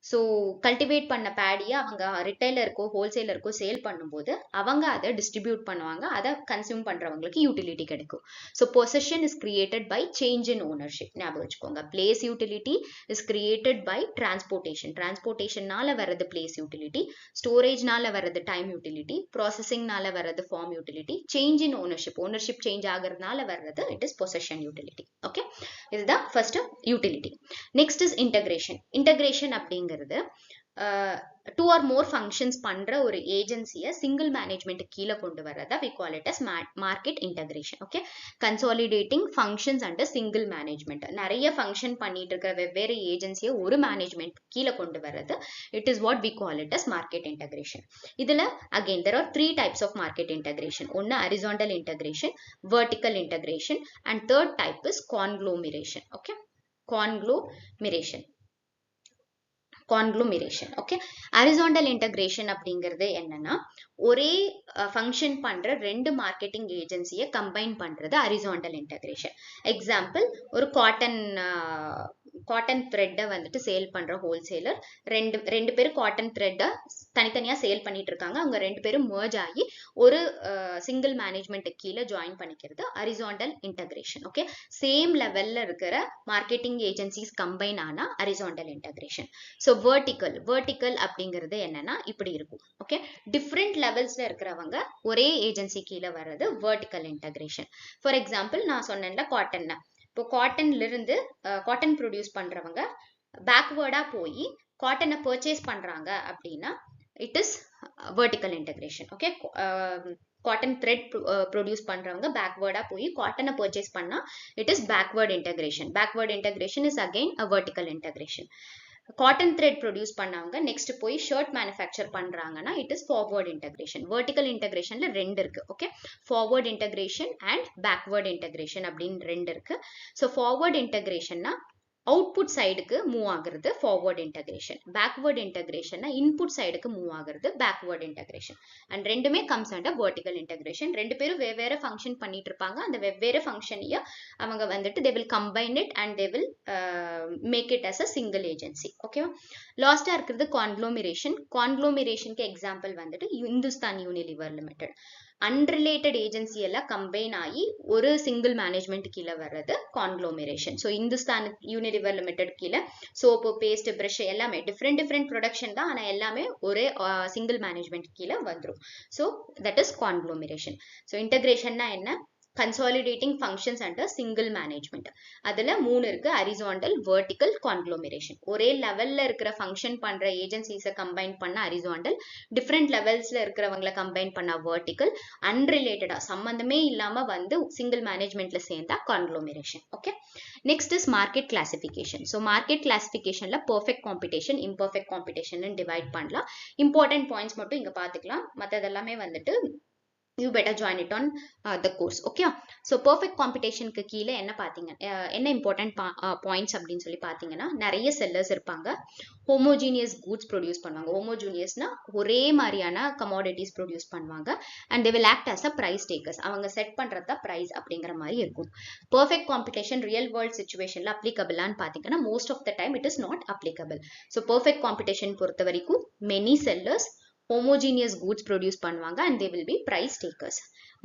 ஸோ கல்டிவேட் பண்ண பேடியை அவங்க ரிட்டைலருக்கோ ஹோல்சேலருக்கோ சேல் பண்ணும்போது அவங்க அதை டிஸ்ட்ரிபியூட் பண்ணுவாங்க, அதை கன்சியூம் பண்றவங்களுக்கு யூட்டிலிட்டி கிடைக்கும். So possession is created by change in ownership. ஞாபகம் வச்சுக்கோங்க. Place utility is created by டிரான்ஸ்போர்ட்டேஷன்னால வர்றது பிளேஸ் யூட்டிலிட்டி, ஸ்டோரேஜ்னால வர்றது டைம் யூட்டிலிட்டி, ப்ராசஸிங்னால வர்றது form utility, change in ownership change ஆகிறதுனால வர்றது it is possession utility. Okay. இதுதான் first utility. Next is integration அப்படிங்கிறது டூ ஆர் மோர் ஃபங்க்ஷன்ஸ் பண்ற ஒரு ஏஜென்சியை சிங்கிள் மேனேஜ்மெண்ட் கீழே கொண்டு வரதா we call it as market integration. Okay. Consolidating functions under single management. நிறைய ஃபங்க்ஷன் பண்ணிட்டு இருக்கிற வெவ்வேறு ஏஜென்சியை ஒரு மேனேஜ்மெண்ட் கீழே கொண்டு வர்றது it is what we call it as market integration. இதுல again there are 3 types of market integration. ஒன்னு horizontal integration, vertical integration and third type is conglomeration. Okay. Conglomeration. Okay, horizontal integration அப்படிங்கிறது என்னன்னா ஒரே function பண்ற ரெண்டு marketing ஏஜென்சியை combine பண்றது horizontal integration. Example, ஒரு காட்டன் த்ரெட்டை வந்துட்டு சேல் பண்ற ஹோல்சேலர் ரெண்டு பேரும் காட்டன் த்ரெட்டை தனித்தனியா சேல் பண்ணிட்டு இருக்காங்க. அவங்க ரெண்டு பேரும் மர்ஜ் ஆகி ஒரு சிங்கிள் மேனேஜ்மெண்ட்டுக்கு கீழே ஜாயின் பண்ணிக்கிறது ஹரிசாண்டல் இன்டகிரேஷன். ஓகே, சேம் லெவல்ல இருக்கிற மார்க்கெட்டிங் ஏஜென்சிஸ் கம்பைன் ஆனா ஹரிசாண்டல் இன்டகிரேஷன். ஸோ வெர்டிக்கல் அப்படிங்கிறது என்னன்னா இப்படி இருக்கும். ஓகே, டிஃப்ரெண்ட் லெவல்ஸ்ல இருக்கிறவங்க ஒரே ஏஜென்சி கீழே வர்றது வெர்டிக்கல் இன்டகிரேஷன். ஃபார் எக்ஸாம்பிள், நான் சொன்னேன்ல காட்டன்ல, இப்போ காட்டன்ல இருந்து காட்டன் ப்ரொடியூஸ் பண்றவங்க பேக்வேர்டா போய் காட்டனை பர்ச்சேஸ் பண்றாங்க அப்படின்னா it is vertical integration. Okay, cotton thread produce பண்றவங்க பேக்வேர்டா போய் காட்டனை பர்ச்சேஸ் பண்ணா it is backward integration. Backward integration is again a vertical integration. Cotton thread produce பண்ணவங்க நெக்ஸ்ட் போய் ஷர்ட் மேனுஃபேக்சர் பண்றாங்கன்னா it is forward integration. Vertical இன்டகிரேஷன்ல ரெண்டு இருக்கு. Okay, forward integration and backward integration அப்படின்னு ரெண்டு இருக்கு. ஸோ ஃபார்வர்ட் இன்டகிரேஷன்னா அவுட்புட் சைடுக்கு மூவ் ஆகுறது ஃபார்வர்ட் இன்டகிரேஷன். பேக்வர்ட் இன்டகிரேஷன்னா இன்புட் சைடுக்கு மூவ் ஆகுறது பேக்வர்ட் இன்டகிரேஷன். அண்ட் ரெண்டுமே கம்ஸ் அண்டர் வெர்டிக்கல் இன்டகிரேஷன். ரெண்டு பேரும் வெவ்வேறு ஃபங்க்ஷன் பண்ணிட்டு இருப்பாங்க. அந்த வெவ்வேறு ஃபங்க்ஷனையும் அவங்க வந்துட்டு they will combine it and they will make it as a single agency. ஓகேவா? லாஸ்டா இருக்கிறது கான்க்ளோமரேஷன். கான்க்ளோமரேஷனுக்கு எக்ஸாம்பிள் வந்துட்டு Hindustan Unilever limited. Unrelated agency எல்லாம் கம்பைன் ஆகி ஒரு சிங்கிள் மேனேஜ்மெண்ட் கீழே வர்றது conglomeration. So Hindustan Unilever limited கீழே சோப்பு, பேஸ்ட், பிரஷ் எல்லாமே டிஃப்ரெண்ட் ப்ரொடக்ஷன் தான், ஆனால் எல்லாமே ஒரே சிங்கிள் மேனேஜ்மெண்ட் கீழே வந்துடும். So that is conglomeration. So இன்டகிரேஷன்னா என்ன? Consolidating functions under single management. அதுல மூணு இருக்கு: ஹரிசாண்டல், வெர்டிக்கல், கான்க்ளோமரேஷன். ஒரே லெவல்ல இருக்கிற ஃபங்க்ஷன் பண்ற ஏஜென்சிஸை கம்பைன் பண்ண ஹரிசாண்டல், டிஃப்ரெண்ட் லெவல்ஸ்ல இருக்கிறவங்களை கம்பைன் பண்ண வெர்டிக்கல், அன்ரிலேட்டடா சம்பந்தமே இல்லாம வந்து சிங்கிள் மேனேஜ்மெண்ட்ல சேர்ந்தா conglomeration. Okay, next is market classification. So market கிளாசிபிகேஷன்ல perfect competition, imperfect competition divide பண்ணலாம். இம்பார்ட்டன்ட் பாயிண்ட்ஸ் மட்டும் இங்க பாத்துக்கலாம். மற்றதெல்லாமே வந்துட்டு you better join it on the course. Okay, so perfect competition க்கு கீழ என்ன பாத்தீங்க, என்ன important points அப்படின்னு சொல்லி பாத்தீங்கன்னா, நிறைய செல்லர்ஸ் இருப்பாங்க. ஹோமோஜீனியஸ் கூட்ஸ் ப்ரொடியூஸ் பண்ணுவாங்க. ஹோமோஜீனியஸ்னா ஒரே மாதிரியான கமாடிட்டிஸ் ப்ரொடியூஸ் பண்ணுவாங்க. And they will act as a price takers. அவங்க செட் பண்றதா பிரைஸ் அப்படிங்கிற மாதிரி இருக்கும். பெர்ஃபெக்ட் காம்படிஷன் ரியல் வேர்ல்ட் சிச்சுவேஷன்ல அப்ளிகபிளான்னு பாத்தீங்கன்னா most of the time it is not applicable. So perfect competition பொறுத்த வரைக்கும் many sellers homogeneous goods produce பண்ணுவாங்க and they will be price takers.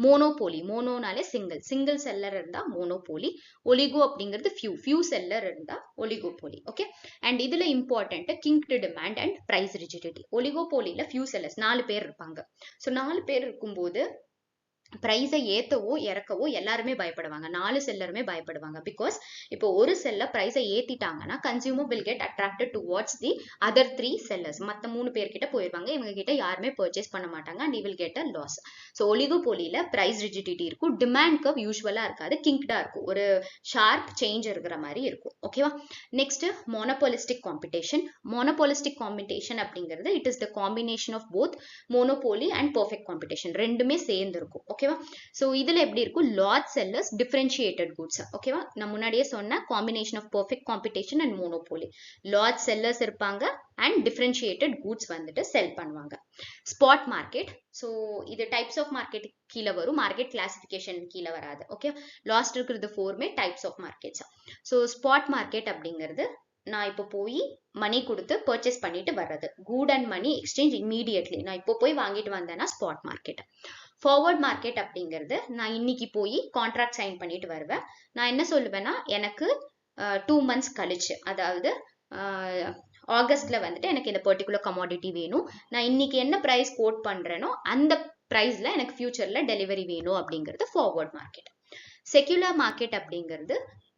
Monopoly, மோனோனாலே சிங்கிள் செல்லர் இருந்தா மோனோபோலி. ஒலிகோ அப்படிங்கிறது few seller இருந்தா ஒலிகோபோலி. ஓகே, அண்ட் இதுல important kinked demand and price rigidity. ஒலிகோபோலியில few sellers 4 பேர் இருப்பாங்க. ஸோ 4 பேர் இருக்கும்போது பிரைஸை ஏத்தவோ இறக்கவோ எல்லாருமே பயப்படுவாங்க. 4 செல்லருமே பயப்படுவாங்க. பிகாஸ் இப்போ ஒரு செல்லர் பிரைஸை ஏத்திட்டாங்கன்னா consumer will get attracted towards the other 3 sellers. மற்ற 3 பேர்கிட்ட போயிருவாங்க. இவங்க கிட்ட யாருமே பர்ச்சேஸ் பண்ண மாட்டாங்க and will get a loss. So ஒலிகோபோலியில பிரைஸ் ரிஜிடிட்டி இருக்கும். டிமாண்ட் கர்வ் யூஸ்வலா இருக்காது, கிங்க்டா இருக்கும். ஒரு ஷார்ப் சேஞ்ச் இருக்கிற மாதிரி இருக்கும். ஓகேவா? Next monopolistic competition. Monopolistic competition அப்படிங்கிறது it is the combination of both monopoly and perfect competition. ரெண்டுமே சேர்ந்து இருக்கும். ஓகேவா? சோ இதுல எப்படி இருக்கும்? Large sellers, differentiated goods. ஓகேவா? நான் முன்னாடியே சொன்ன combination of perfect competition and monopoly. Large sellers இருப்பாங்க அண்ட் டிஃபரன்ஷியேட்டட் கூட்ஸ் வந்துட்டு செல் பண்ணுவாங்க. Spot market. ஸோ இது டைப்ஸ் ஆஃப் மார்க்கெட் கீழே வரும், மார்க்கெட் கிளாசிபிகேஷன் கீழே வராது. ஓகே, லாஸ்ட் இருக்கிறது 4மே types of markets. So spot market அப்படிங்கிறது நான் இப்போ போய் மணி கொடுத்து பர்ச்சேஸ் பண்ணிட்டு வர்றது. Good and money exchange immediately. நான் இப்போ போய் வாங்கிட்டு வந்தேன்னா ஸ்பாட் மார்க்கெட். ஃபார்வர்ட் மார்க்கெட் அப்படிங்கிறது நான் இன்னைக்கு போய் கான்ட்ராக்ட் சைன் பண்ணிட்டு வருவேன். நான் என்ன சொல்லுவேன்னா, எனக்கு 2 months கழிச்சு, அதாவது ஆகஸ்ட்ல வந்துட்டு எனக்கு இந்த பர்டிகுலர் கமாடிட்டி வேணும், நான் இன்னைக்கு என்ன பிரைஸ் கோட் பண்றேனோ அந்த பிரைஸ்ல எனக்கு ஃபியூச்சர்ல டெலிவரி வேணும் அப்படிங்கிறது ஃபார்வர்ட் மார்க்கெட். செக்யூலர் மார்க்கெட் அப்படிங்கிறது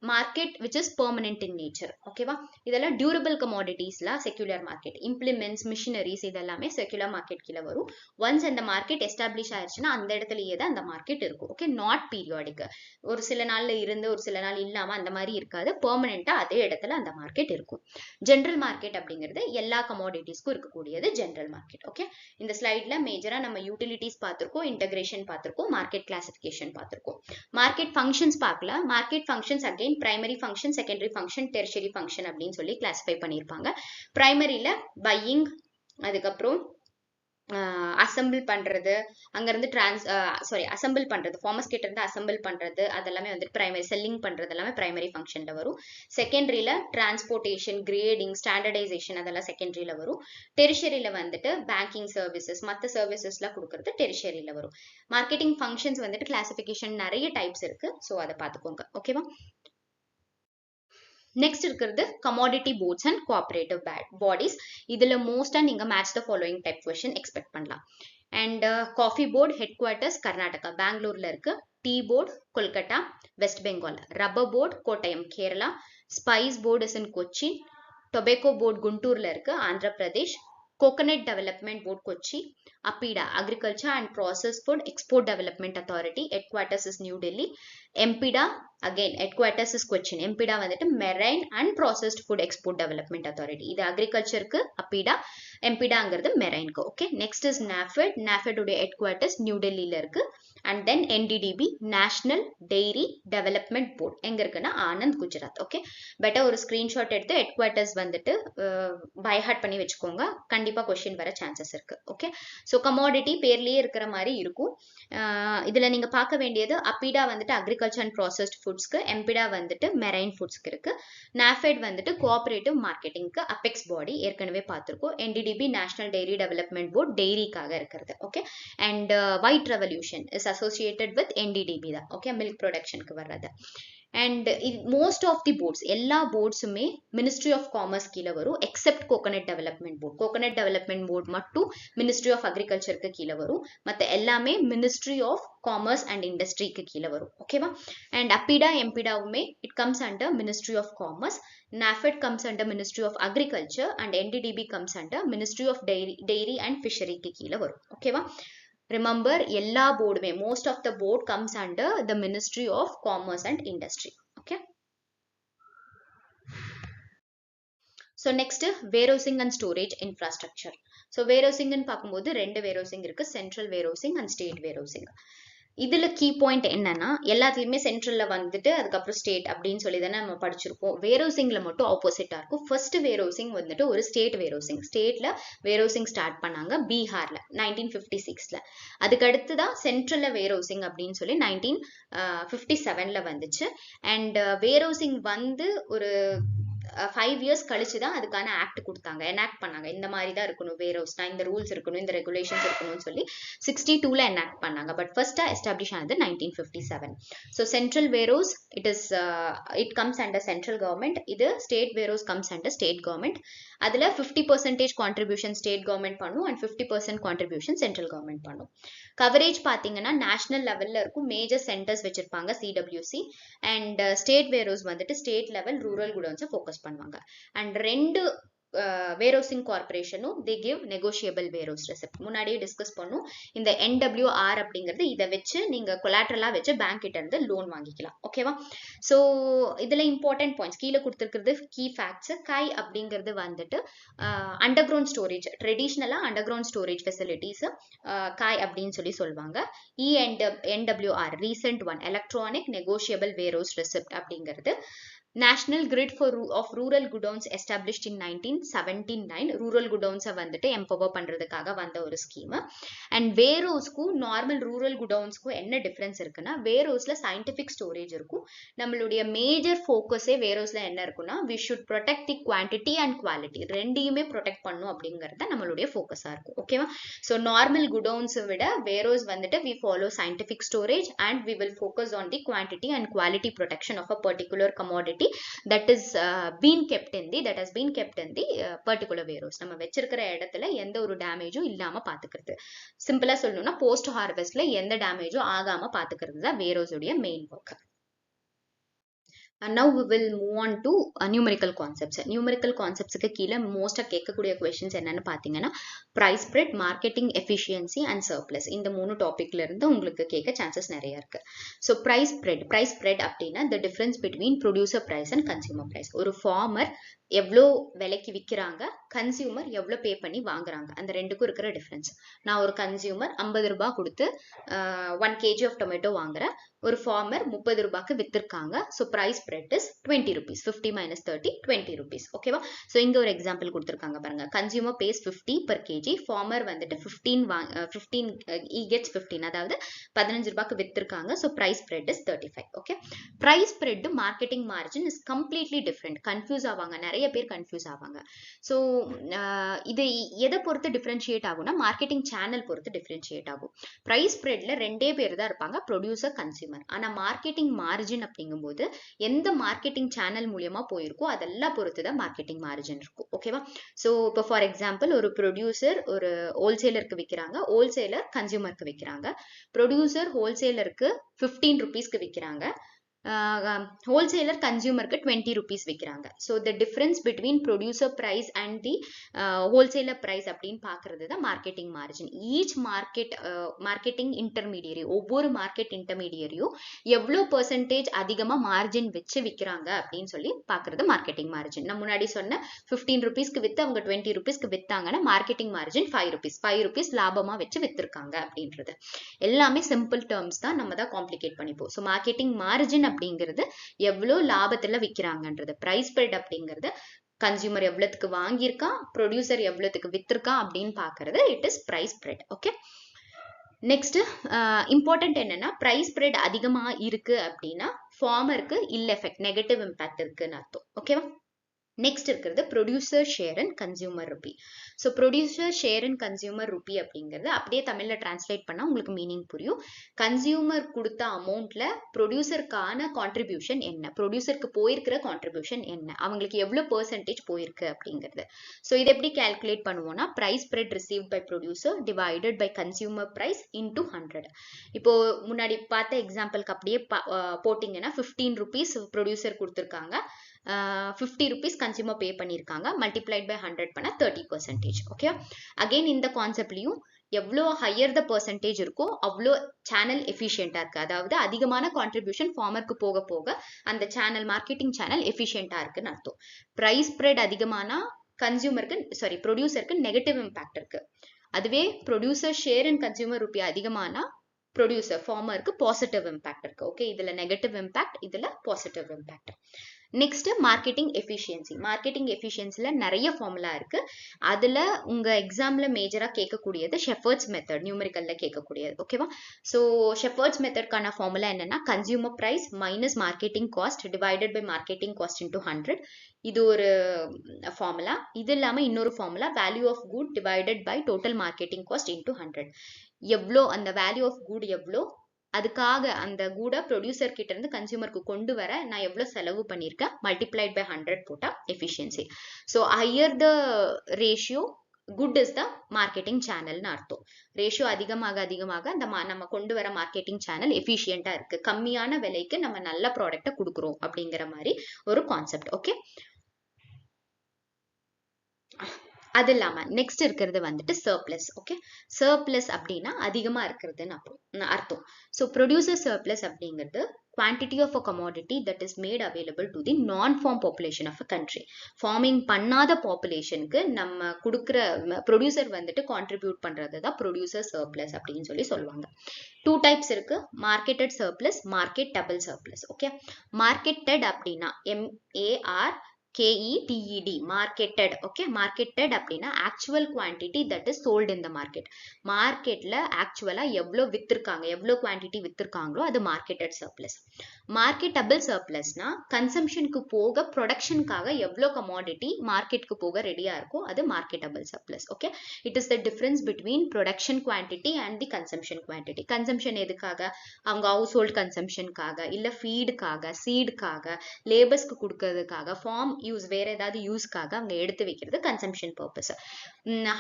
market which is permanent in nature. ஓகேவா? இதெல்லாம் டியூரபிள் கமாடிட்டிஸ்லாம் செக்யூலர் மார்க்கெட். இம்ப்ளிமெண்ட்ஸ், மிஷினரிஸ் இதெல்லாமே செக்யூலர் மார்க்கெட் கீழே வரும். ஒன்ஸ் அந்த மார்க்கெட் எஸ்டாப்ளிஷ் ஆயிடுச்சுன்னா அந்த இடத்துலயே தான் அந்த மார்க்கெட் இருக்கும். Okay, not periodic. ஒரு சில நாள்ல இருந்து ஒரு சில நாள் இல்லாம அந்த மாதிரி இருக்காது. பெர்மனண்டா அதே இடத்துல அந்த மார்க்கெட் இருக்கும். ஜென்ரல் மார்க்கெட் அப்படிங்கிறது எல்லா கமாடிட்டிஸ்க்கும் இருக்கக்கூடியது ஜென்ரல் மார்க்கெட். ஓகே, இந்த ஸ்லைட்ல மேஜரா நம்ம யூட்டிலிட்டிஸ் பார்த்திருக்கோம், இன்டகிரேஷன் பார்த்திருக்கோம், மார்க்கெட் கிளாசிபிகேஷன் பார்த்திருக்கோம். மார்க்கெட் ஃபங்க்ஷன்ஸ் பார்க்கல. Market functions again again primary function, secondary function, tertiary function அப்படின்னு சொல்லி கிளாஸிஃபை பண்ணியிருப்பாங்க. பிரைமரியில பையிங், அதுக்கப்புறம் அசம்பிள் பண்றது, அங்கிருந்து அசம்பிள் பண்றது, ஃபார்மர்ஸ் கிட்ட இருந்து அசம்பிள் பண்றது, அதெல்லாமே வந்து பிரைமரி, செல்லிங் பண்றது எல்லாமே பிரைமரி ஃபங்க்ஷன்ல வரும். செகண்டரியில டிரான்ஸ்போர்ட்டேஷன், கிரேடிங், ஸ்டாண்டர்டைசேஷன் அதெல்லாம் செகண்டரியில வரும். டெரிஷரியில வந்துட்டு பேங்கிங் சர்வீசஸ், மற்ற சர்வீசஸ்லாம் கொடுக்கறது டெரிஷரியில வரும். மார்க்கெட்டிங் ஃபங்க்ஷன்ஸ் வந்துட்டு கிளாசிஃபிகேஷன் நிறைய டைப்ஸ் இருக்கு. ஸோ அதை பார்த்துக்கோங்க. ஓகேவா? நெக்ஸ்ட் இருக்கிறது commodity boards and cooperative bodies. இதுல மோஸ்டா நீங்க match the following type question expect பண்ணலாம். And coffee board headquarters Karnataka, பெங்களூர்ல இருக்கு. Tea board Kolkata, West Bengal. Rubber board Kottayam, Kerala. Spice board is in Kochi. Tobacco board குண்டூர்ல இருக்கு, Andhra Pradesh. Coconut Development Board Kochi. APIDA, Agriculture and Processed Food Export Development Authority, headquarters is New Delhi. MPIDA, again headquarters is Cochin. MPIDA வந்துட்டு Marine and Processed Food Export Development Authority. இது agriculture-க்கு APIDA, MPIDA-ங்கிறது marine-க்கு. Okay, next is NAFED. NAFED உடைய headquarters New Delhi-ல இருக்கு. And then NDDB, National Dairy Development Board. எங்க இருக்குன்னா Anand, Gujarat. Okay, better ஒரு screenshot எடுத்து ஹெட்குவார்ட்டர்ஸ் வந்துட்டு by heart பண்ணி வச்சுக்கோங்க. கண்டிப்பா கொஸ்டின் வர சான்சஸ் இருக்கு. ஓகே, ஸோ கமாடிட்டி பேர்லயே இருக்கிற மாதிரி இருக்கும். இதுல நீங்க பார்க்க வேண்டியது அபிடா வந்துட்டு அக்ரிகல்ச்சர் அண்ட் ப்ராசஸ்ட் ஃபுட்ஸ்க்கு, எம்பிடா வந்துட்டு மெரைன் ஃபுட்ஸ்க்கு இருக்கு. நாஃபெட் வந்துட்டு கோஆபரேட்டிவ் மார்க்கெட்டிங்க்கு அபெக்ஸ் பாடி, ஏற்கனவே பார்த்திருக்கோம். NDDB national dairy development board, டெய்ரிக்காக இருக்கிறது. Okay, and white revolution is associated with NDDB தான். ஓகே, மில்க் ப்ரொடக்ஷனுக்கு வர்றது. And most of the boards, எல்லா போர்ட்ஸுமே மினிஸ்ட்ரி ஆஃப் காமர்ஸ் கீழே வரும், except coconut development board. Coconut development board மட்டும் மினிஸ்ட்ரி ஆஃப் அக்ரிகல்ச்சருக்கு கீழே வரும். மற்ற எல்லாமே மினிஸ்ட்ரி ஆஃப் காமர்ஸ் அண்ட் இண்டஸ்ட்ரிக்கு கீழே வரும். ஓகேவா? அண்ட் அபிடா எம்பிடாவுமே it comes under ministry of commerce. NAFED comes under Ministry of Agriculture and NDDB comes under Ministry of Dairy and Fishery க்கு கீழே வரும். ஓகேவா? Remember, எல்லா போர்டுமே, most of the board comes under the Ministry of Commerce and Industry. Okay. So next, warehousing and storage infrastructure. So warehousing ன்னு பார்க்கும்போது ரெண்டு warehousing இருக்கு, central warehousing and state warehousing. இதுல கீ பாயிண்ட் என்னன்னா, எல்லாத்துலயுமே சென்ட்ரல்ல வந்துட்டு அதுக்கப்புறம் ஸ்டேட் அப்படின்னு சொல்லி தானே நம்ம படிச்சிருப்போம். வேர்ஹவுசிங்ல மட்டும் ஆப்போசிட்டா இருக்கும். ஃபர்ஸ்ட் வேர்ஹவுசிங் வந்துட்டு ஒரு ஸ்டேட் வேர்ஹவுசிங். ஸ்டேட்ல வேர்ஹவுசிங் ஸ்டார்ட் பண்ணாங்க பீகார்ல 1956ல. அதுக்கு அடுத்துதான் சென்ட்ரல்ல வேர்ஹவுசிங் அப்படின்னு சொல்லி 1957ல வந்துச்சு. அண்ட் வேர்ஹவுசிங் வந்து ஒரு 5 years கழிச்சு தான் அதுக்கான ஆக்ட் கொடுத்தாங்க, எனாக்ட் பண்ணாங்க. இந்த மாதிரி தான் இருக்கணும் வேர்ஹவுஸ்னா, இந்த ரூல்ஸ் இருக்கணும், இந்த ரெகுலேஷன்ஸ் இருக்கணும்னு சொல்லி 62ல எனாக்ட் பண்ணாங்க. பட் ஃபர்ஸ்டா எஸ்டாப்ளிஷ் ஆனது 1957. So central warehouse it comes under central government. இது state warehouse comes under state government. அதுல 50% கான்ட்ரிபியூஷன் ஸ்டேட் கவர்மெண்ட் பண்ணும் அண்ட் 50% கான்ட்ரிபியூஷன் சென்ட்ரல் கவர்மெண்ட் பண்ணும். கவரேஜ் பாத்தீங்கன்னா நேஷனல் லெவல்ல இருக்கும், மேஜர் சென்டர்ஸ் வச்சிருப்பாங்க CWC. அண்ட் ஸ்டேட் வேர்ஹவுஸ் வந்துட்டு ஸ்டேட் லெவல் ரூரல் குடோன்ஸை ஃபோக்கஸ் பண்ணுவாங்க. அண்ட் ரெண்டு வேர்ஹவுசிங் கார்பரேஷனும் they give negotiable warehouse receipt. முன்னாடியே டிஸ்கஸ் பண்ணும். இந்த NWR அப்படிங்கிறது இதை வச்சு நீங்க கொலாட்ரலா வச்சு பேங்க் கிட்ட இருந்து லோன் வாங்கிக்கலாம். ஓகேவா? ஸோ இதுல இம்பார்ட்டன்ட் பாயிண்ட்ஸ் கீழே கொடுத்துருக்கிறது கீ ஃபேக்ட்ஸ். காய் அப்படிங்கிறது வந்துட்டு அண்டர் கிரவுண்ட் ஸ்டோரேஜ், ட்ரெடிஷ்னலா underground storage facilities khai அப்படின்னு சொல்லி சொல்லுவாங்க. NWR recent one, electronic negotiable warehouse receipt அப்படிங்கிறது. National Grid of Rural Godowns established in 1979. Rural Godowns வந்துட்டு எம்பவர் பண்றதுக்காக வந்த ஒரு ஸ்கீம். அண்ட் வேர்ஹவுஸ்க்கும் நார்மல் ரூரல் குடவுன்ஸ்க்கும் என்ன டிஃபரன்ஸ் இருக்குன்னா, வேர்ஹவுஸ்ல சயின்டிபிக் ஸ்டோரேஜ் இருக்கும். நம்மளுடைய மேஜர் ஃபோக்கஸே வேர்ஹவுஸ்ல என்ன இருக்குன்னா, we should protect the quantity and quality. ரெண்டையுமே ப்ரொடெக்ட் பண்ணும் அப்படிங்கறது நம்மளுடைய ஃபோக்கஸா இருக்கும். ஓகேவா? ஸோ நார்மல் குடவுன்ஸை விட வேர்ஹவுஸ் வந்துட்டு we follow scientific storage and we will focus on the quantity and quality protection of a particular commodity that has been kept in the particular warehouse. நம்ம வச்சிருக்கிற இடத்துல எந்த ஒரு டேமேஜும் இல்லாம பாத்துக்கிறது. சிம்பிளா சொல்லணும்னா போஸ்ட் ஹார்வெஸ்ட்ல எந்த டேமேஜும் ஆகாம பாத்துக்கிறது தான் வேர்ஹவுஸ் உடைய main work. And now we will move on to numerical concepts. Numerical concepts க்கு கீழே மோஸ்டா கேட்கக்கூடிய questions என்னன்னு பாத்தீங்கன்னா, price spread, marketing efficiency and surplus. இந்த மூணு டாபிக்ல இருந்து உங்களுக்கு கேட்க சான்சஸ் நிறைய இருக்கு. So price spread அப்படின்னா the difference between producer price and consumer price. ஒரு farmer எவ்வளோ விலைக்கு விற்கிறாங்க, கன்சியூமர் எவ்வளோ பே பண்ணி வாங்குறாங்க, அந்த ரெண்டுக்கும் இருக்கிற டிஃப்ரென்ஸ். நான் ஒரு கன்சியூமர் 50 ரூபாய் கொடுத்து 1 kg ஆஃப் டொமேட்டோ வாங்குறேன், ஒரு ஃபார்மர் 30 ரூபாய்க்கு வித்திருக்காங்க. So price spread is 20 rupees. 50 minus 30, 20 rupees. ஓகேவா? ஸோ இங்க ஒரு எக்ஸாம்பிள் கொடுத்துருக்காங்க பாருங்க. Consumer pays 50 per kg, farmer வந்துட்டு 15 he gets 15, அதாவது 15 ரூபாய்க்கு வித்திருக்காங்க. So price spread is 35. Okay, price spread marketing margin is completely different. Confuse ஆவாங்க, நிறைய பேர் கன்ஃபியூஸ் ஆவாங்க. ஸோ இது எதை பொறுத்து டிஃபரன்ஷியேட் ஆகும்னா மார்க்கெட்டிங் சேனல் பொறுத்து டிஃபரன்ஷியேட் ஆகும். ப்ரைஸ் ஸ்ப்ரெட்ல ரெண்டே பேர் தான் இருப்பாங்க, ப்ரொடியூசர், கன்சியூமர். ஆனா மார்க்கெட்டிங் மார்ஜின் அப்படிங்கும்போது எந்த மார்க்கெட்டிங் சேனல் மூலியமா போயிருக்கோ அதெல்லாம் பொறுத்து தான் மார்க்கெட்டிங் மார்ஜின் இருக்கும். ஓகேவா? ஸோ இப்போ ஃபார் எக்ஸாம்பிள் ஒரு ப்ரொடியூசர் ஒரு ஹோல்சேலருக்கு விற்கிறாங்க, ஹோல்சேலர் கன்சியூமருக்கு விற்கிறாங்க. ப்ரொடியூசர் ஹோல்சேலருக்கு 15 rupeesக்கு விற்கிறாங்க, ஹோல்சேலர் கன்சியூமருக்கு 20 rupees விற்கிறாங்க. So the difference between producer price and the wholesaler price அப்படின்னு பார்க்கறது தான் marketing margin. Each marketing intermediary, ஒவ்வொரு மார்க்கெட் இன்டர்மீடியரியும் எவ்வளோ பெர்சன்டேஜ் அதிகமாக மார்ஜின் வச்சு விற்கிறாங்க அப்படின்னு சொல்லி பார்க்கறது மார்க்கெட்டிங் மார்ஜின். நான் முன்னாடி சொன்ன 15 rupeesக்கு விற்று அவங்க 20 rupeesக்கு விற்றாங்கன்னா மார்க்கெட்டிங் மார்ஜின் 5 rupees லாபமாக வச்சு விற்றுருக்காங்க அப்படின்றது. எல்லாமே சிம்பிள் டேர்ம்ஸ் தான், நம்ம தான் காம்ப்ளிகேட் பண்ணிப்போம். ஸோ மார்க்கெட்டிங் மார்ஜின் அப்படிங்கிறது எவ்வளோ லாபத்துல விற்கிறாங்கன்றது, பிரைஸ் ஸ்ப்ரெட் அப்படிங்கிறது கன்சியூமர் எவ்வளவுக்கு வாங்கியிருக்கான், ப்ரொடியூசர் எவ்வளவுக்கு வித்திருக்கான் அப்படின்னு பாக்குறது it is price spread. Okay, next important என்னன்னா பிரைஸ் ஸ்ப்ரெட் அதிகமா இருக்கு அப்படின்னா ஃபார்மருக்கு இல் எஃபெக்ட், நெகட்டிவ் இம்பாக்ட் இருக்குன்னு அர்த்தம். ஓகேவா? நெக்ஸ்ட் இருக்கிறது producer share and consumer rupee. So producer share and consumer rupee அப்படிங்கிறது அப்படியே தமிழ்ல டிரான்ஸ்லேட் பண்ணா உங்களுக்கு மீனிங் புரியும். கன்சியூமர் கொடுத்த அமௌண்ட்ல ப்ரொடியூசருக்கான கான்ட்ரிபியூஷன் என்ன, ப்ரொடியூசருக்கு போயிருக்கிற கான்ட்ரிபியூஷன் என்ன, அவங்களுக்கு எவ்வளவு பெர்சன்டேஜ் போயிருக்கு அப்படிங்கிறது. ஸோ இதை எப்படி கால்குலேட் பண்ணுவோம்னா price spread received by producer divided by consumer price into 100. இப்போ முன்னாடி பார்த்த எக்ஸாம்பிளுக்கு அப்படியே போட்டிங்கன்னா 15 rupees ப்ரொடியூசர் கொடுத்துருக்காங்க, 50 rupees கன்சியூமர் பே பண்ணியிருக்காங்க, மல்டிப்ளைட் பை 100 பண்ண 30%. ஓகே, அகைன் இந்த கான்செப்ட்லயும் எவ்வளோ ஹையர் த பெர்சன்டேஜ் இருக்கோ அவ்வளோ சேனல் எஃபிஷியண்டா இருக்கு, அதாவது அதிகமான கான்ட்ரிபியூஷன் ஃபார்மருக்கு போக போக அந்த சேனல், மார்க்கெட்டிங் சேனல் எஃபிஷியண்டா இருக்குன்னு அர்த்தம். பிரைஸ் ஸ்ப்ரெட் அதிகமானா ப்ரொடியூசருக்கு நெகட்டிவ் இம்பாக்ட் இருக்கு. அதுவே producer share and consumer rupee அதிகமானா ப்ரொடியூசர் ஃபார்மருக்கு பாசிட்டிவ் இம்பாக்ட் இருக்கு. ஓகே, இதுல நெகட்டிவ் இம்பாக்ட், இதுல positive impact. Next marketing efficiency. Marketing எஃபிஷியன்சில நிறைய ஃபார்முலா இருக்கு. அதுல உங்க எக்ஸாம்ல மேஜரா கேட்கக்கூடியது ஷெஃபர்ட்ஸ் மெத்தட், நியூமெரிக்கல்ல கேட்கக்கூடியது. ஓகேவா? ஸோ ஷெஃபர்ட்ஸ் மெத்தட்கான ஃபார்முலா என்னன்னா consumer price minus marketing cost divided by marketing cost into 100. இது ஒரு ஃபார்முலா. இது இல்லாம இன்னொரு formula value of good divided by total marketing cost into 100. எவ்வளோ அந்த வேல்யூ ஆஃப் குட் எவ்வளோ, அதுக்காக அந்த கூட ப்ரொடியூசர் கிட்ட இருந்து கன்சியூமருக்கு கொண்டு வர நான் எவ்வளவு செலவு பண்ணிருக்கேன், மல்டிப்ளைட் பை 100 போட்டா efficiency. So higher the ratio good is the marketing சேனல்னு அர்த்தம். ரேஷியோ அதிகமாக அதிகமாக அந்த நம்ம கொண்டு வர மார்க்கெட்டிங் சேனல் எஃபிஷியண்டா இருக்கு, கம்மியான விலைக்கு நம்ம நல்ல ப்ராடக்ட்டை கொடுக்குறோம் அப்படிங்கிற மாதிரி ஒரு கான்செப்ட். ஓகே, அது இல்லாம நெக்ஸ்ட் இருக்கிறது வந்துட்டு சர்ப்ளஸ். ஓகே, சர்ப்ளஸ் அப்படின்னா அதிகமா இருக்கிறதுன்னு அர்த்தம். ஸோ ப்ரொடியூசர் சர்ப்ளஸ் அப்படிங்கிறது quantity of a commodity that is made available to the non-farm population of a country. Farming பண்ணாத பாப்புலேஷனுக்கு நம்ம கொடுக்குற ப்ரொடியூசர் வந்துட்டு கான்ட்ரிபியூட் பண்றது தான் ப்ரொடியூசர் சர்ப்ளஸ் அப்படின்னு சொல்லி சொல்லுவாங்க. 2 டைப்ஸ் இருக்கு, marketed surplus, marketable surplus. Okay, marketed அப்படின்னா MARKETED, marketed. ஓகே, marketed அப்படின்னா actual quantity that is sold in the market. மார்க்கெட்ல ஆக்சுவலா எவ்வளோ வித்திருக்காங்க, எவ்வளோ குவான்டிட்டி வித்திருக்காங்களோ அது மார்க்கெட்டட் சர்ப்ளஸ். மார்க்கெட்டபிள் சர்ப்ளஸ்னா கன்சம்ஷனுக்கு போக ப்ரொடக்ஷனுக்காக எவ்வளோ கமாடிட்டி மார்க்கெட்டுக்கு போக ரெடியா இருக்கோ அது marketable surplus. Okay, it is the difference between production quantity and the consumption quantity. Consumption எதுக்காக, அவங்க ஹவுஸ் ஹோல்ட் கன்சம்ஷனுக்காக, இல்ல ஃபீடுக்காக, சீடுக்காக, லேபர்ஸ்க்கு கொடுக்கறதுக்காக, ஃபார்ம் யூஸ் வேற ஏதாவது யூஸ்க்காக அவங்க எடுத்து வைக்கிறது கன்சம்ஷன் பர்பஸ்.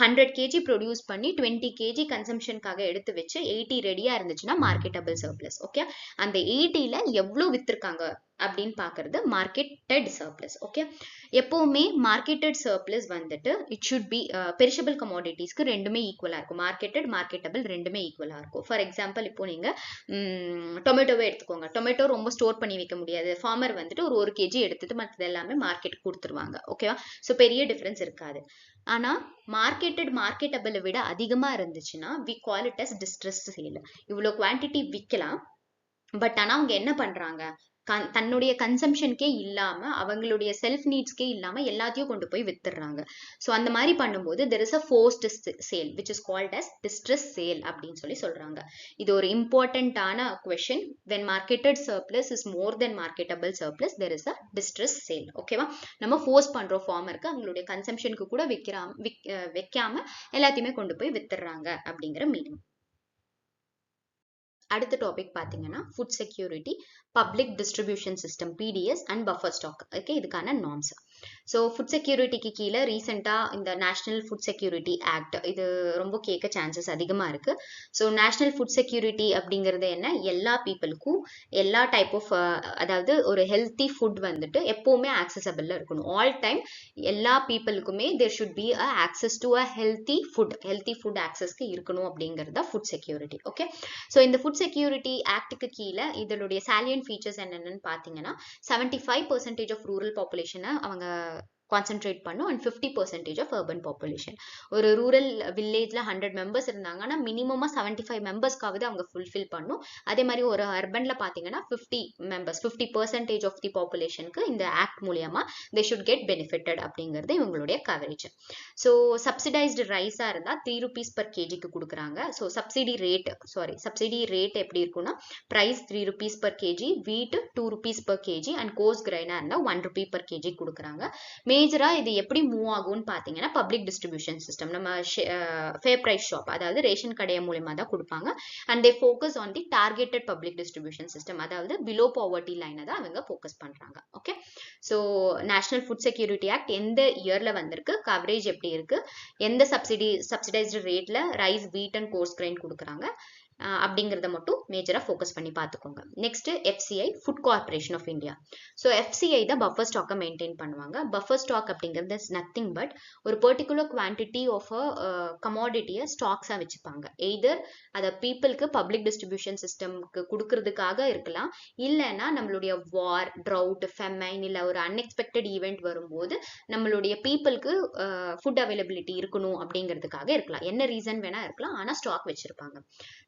100 kg ப்ரொடியூஸ் பண்ணி 20 kg கன்சம்ஷனுக்காக எடுத்து வச்சு 80 ரெடியா இருந்துச்சுன்னா மார்க்கெட்டபிள் சர்ப்ளஸ். ஓகே, அந்த 80ல எவ்வளவு வித்திருக்காங்க, அப்படின்னு பாக்குறது மார்க்கெட்டட் சர்ப்ளஸ். ஓகே, எப்பவுமே மார்க்கெட்டட் சர்ப்ளஸ் வந்துட்டு இட் ஷுட் பி பெரிஷபிள் கமாடிட்டிஸ்க்கு ரெண்டுமே ஈக்குவலா இருக்கும். மார்க்கெட்டட் மார்க்கெட்டபிள் ரெண்டுமே ஈக்குவலா இருக்கும். ஃபார் எக்ஸாம்பிள் இப்போ நீங்க டொமேட்டோவே எடுத்துக்கோங்க. டொமேட்டோ ரொம்ப ஸ்டோர் பண்ணி வைக்க முடியாது. ஃபார்மர் வந்துட்டு ஒரு கேஜி எடுத்துட்டு மற்றது எல்லாமே மார்க்கெட் கொடுத்துருவாங்க. ஓகேவா? ஸோ பெரிய டிஃபரன்ஸ் இருக்காது. ஆனா மார்க்கெட்டட் மார்க்கெட்டபிளை விட அதிகமா இருந்துச்சுன்னா we call it as distress sale. இவ்வளவு குவான்டிட்டி விற்கலாம், பட் ஆனா அவங்க என்ன பண்றாங்க, தன்னுடைய கன்சம்ஷனுக்கே இல்லாம அவங்களுடைய செல்ஃப் நீட்ஸ்க்கே இல்லாம எல்லாத்தையும் கொண்டு போய் வித்துடுறாங்க. ஸோ அந்த மாதிரி பண்ணும்போது there is a forced sale which is called as distress sale அப்படின்னு சொல்லி சொல்றாங்க. இது ஒரு இம்பார்ட்டன்டான question. When marketed surplus is more than marketable surplus there is a distress sale. ஓகேவா? நம்ம ஃபோர்ஸ் பண்றோம் ஃபார்மருக்கு அவங்களுடைய கன்சம்ஷனுக்கு கூட வைக்காம எல்லாத்தையுமே கொண்டு போய் வித்துடுறாங்க அப்படிங்கிற மீனிங். அடுத்த டாபிக் பாத்தீங்கன்னா food security, public distribution system PDS and buffer stock. Okay, இதுக்கான நார்ம்ஸ். ஸோ ஃபுட் செக்யூரிட்டிக்கு கீழே ரீசெண்டாக இந்த நேஷனல் ஃபுட் செக்யூரிட்டி ஆக்ட் இது ரொம்ப கேட்க சான்சஸ் அதிகமாக இருக்கு. ஸோ நேஷனல் ஃபுட் செக்யூரிட்டி அப்படிங்கிறது என்ன, எல்லா பீப்புளுக்கும் எல்லா டைப் ஆஃப் அதாவது ஒரு ஹெல்த்தி ஃபுட் வந்துட்டு எப்பவுமே ஆக்சசபிள் இருக்கணும். ஆல் டைம் எல்லா பீப்புளுக்குமே there should be a access to a healthy food ஆக்சஸ்க்கு இருக்கணும் அப்படிங்கிறது ஃபுட் செக்யூரிட்டி. ஓகே, ஸோ இந்த ஃபுட் செக்யூரிட்டி ஆக்டுக்கு கீழே இதனுடைய சாலியன்ட் ஃபீச்சர்ஸ் என்னென்னு பார்த்தீங்கன்னா 75% ஆஃப் ரூரல் பாப்புலேஷனை அவங்க கான்சென்ட்ரேட் பண்ணும் அண்ட் 50% ஆஃப் அர்பன் பாப்புலேஷன். ஒரு ரூரல் வில்லேஜ்ல 100 மெம்பர்ஸ் இருந்தாங்கன்னா மினிமமா 75 மெம்பர்ஸ்க்காவது அவங்க ஃபுல்ஃபில் பண்ணும். அதே மாதிரி ஒரு அர்பன்ல பாத்தீங்கன்னா 50% ஆஃப் தி பாப்புலேஷனுக்கு இந்த ஆக்ட் மூலியமா தே ஷுட் கெட் பெனிஃபிட்டட் அப்படிங்கிறது இவங்களுடைய கவரேஜ். ஸோ சப்சிடைஸ்டு ரைஸா இருந்தா 3 rupees per kgக்கு கொடுக்குறாங்க. ஸோ சப்சிடி ரேட் எப்படி இருக்குன்னா பிரைஸ் 3 rupees per kg, வீட் 2 rupees per kg and coarse கிரைனா இருந்தா 1 rupee per kg கொடுக்குறாங்க. மேஜரா இது எப்படி மூவ் ஆகும்னு பாத்தீங்கன்னா பப்ளிக் டிஸ்ட்ரிபியூஷன் சிஸ்டம், நம்ம ஃபேர் பிரைஸ் ஷாப் அதாவது ரேஷன் கடையை மூலமா தான் கொடுப்பாங்க. And they focus on the targeted public distribution system, அதாவது பிலோ பாவர்ட்டி லைனை தான் அவங்க ஃபோக்கஸ் பண்றாங்க. Okay, so national food security act எந்த இயர்ல வந்திருக்கு, கவரேஜ் எப்படி இருக்கு, எந்த சப்சிடைஸ்டு ரேட்ல ரைஸ், வீட் அண்ட் கோர்ஸ் கிரைன் கொடுக்குறாங்க அப்படிங்கிறத மட்டும் மேஜரா ஃபோக்கஸ் பண்ணி பார்த்துக்கோங்க. Next FCI, food corporation of India. So FCI தான் பஃபர் ஸ்டாக்கை மெயின்டைன் பண்ணுவாங்க. பஃபர் ஸ்டாக் அப்படிங்கிறது இஸ் நத்திங் பட் ஒரு பர்டிகுலர் குவான்டிட்டி ஆஃப் கமாடிட்டியை ஸ்டாக்ஸாக வச்சுப்பாங்க. எய்தர் அதை பீப்புளுக்கு பப்ளிக் டிஸ்ட்ரிபியூஷன் சிஸ்டம்க்கு கொடுக்கறதுக்காக இருக்கலாம், இல்லைன்னா நம்மளுடைய வார், ட்ரவுட், ஃபெமைன் இல்லை ஒரு அன்எக்ஸ்பெக்டட் ஈவெண்ட் வரும்போது நம்மளுடைய பீப்புளுக்கு ஃபுட் அவைலபிலிட்டி இருக்கணும் அப்படிங்கிறதுக்காக இருக்கலாம். என்ன ரீசன் வேணா இருக்கலாம், ஆனால் ஸ்டாக் வச்சிருப்பாங்க.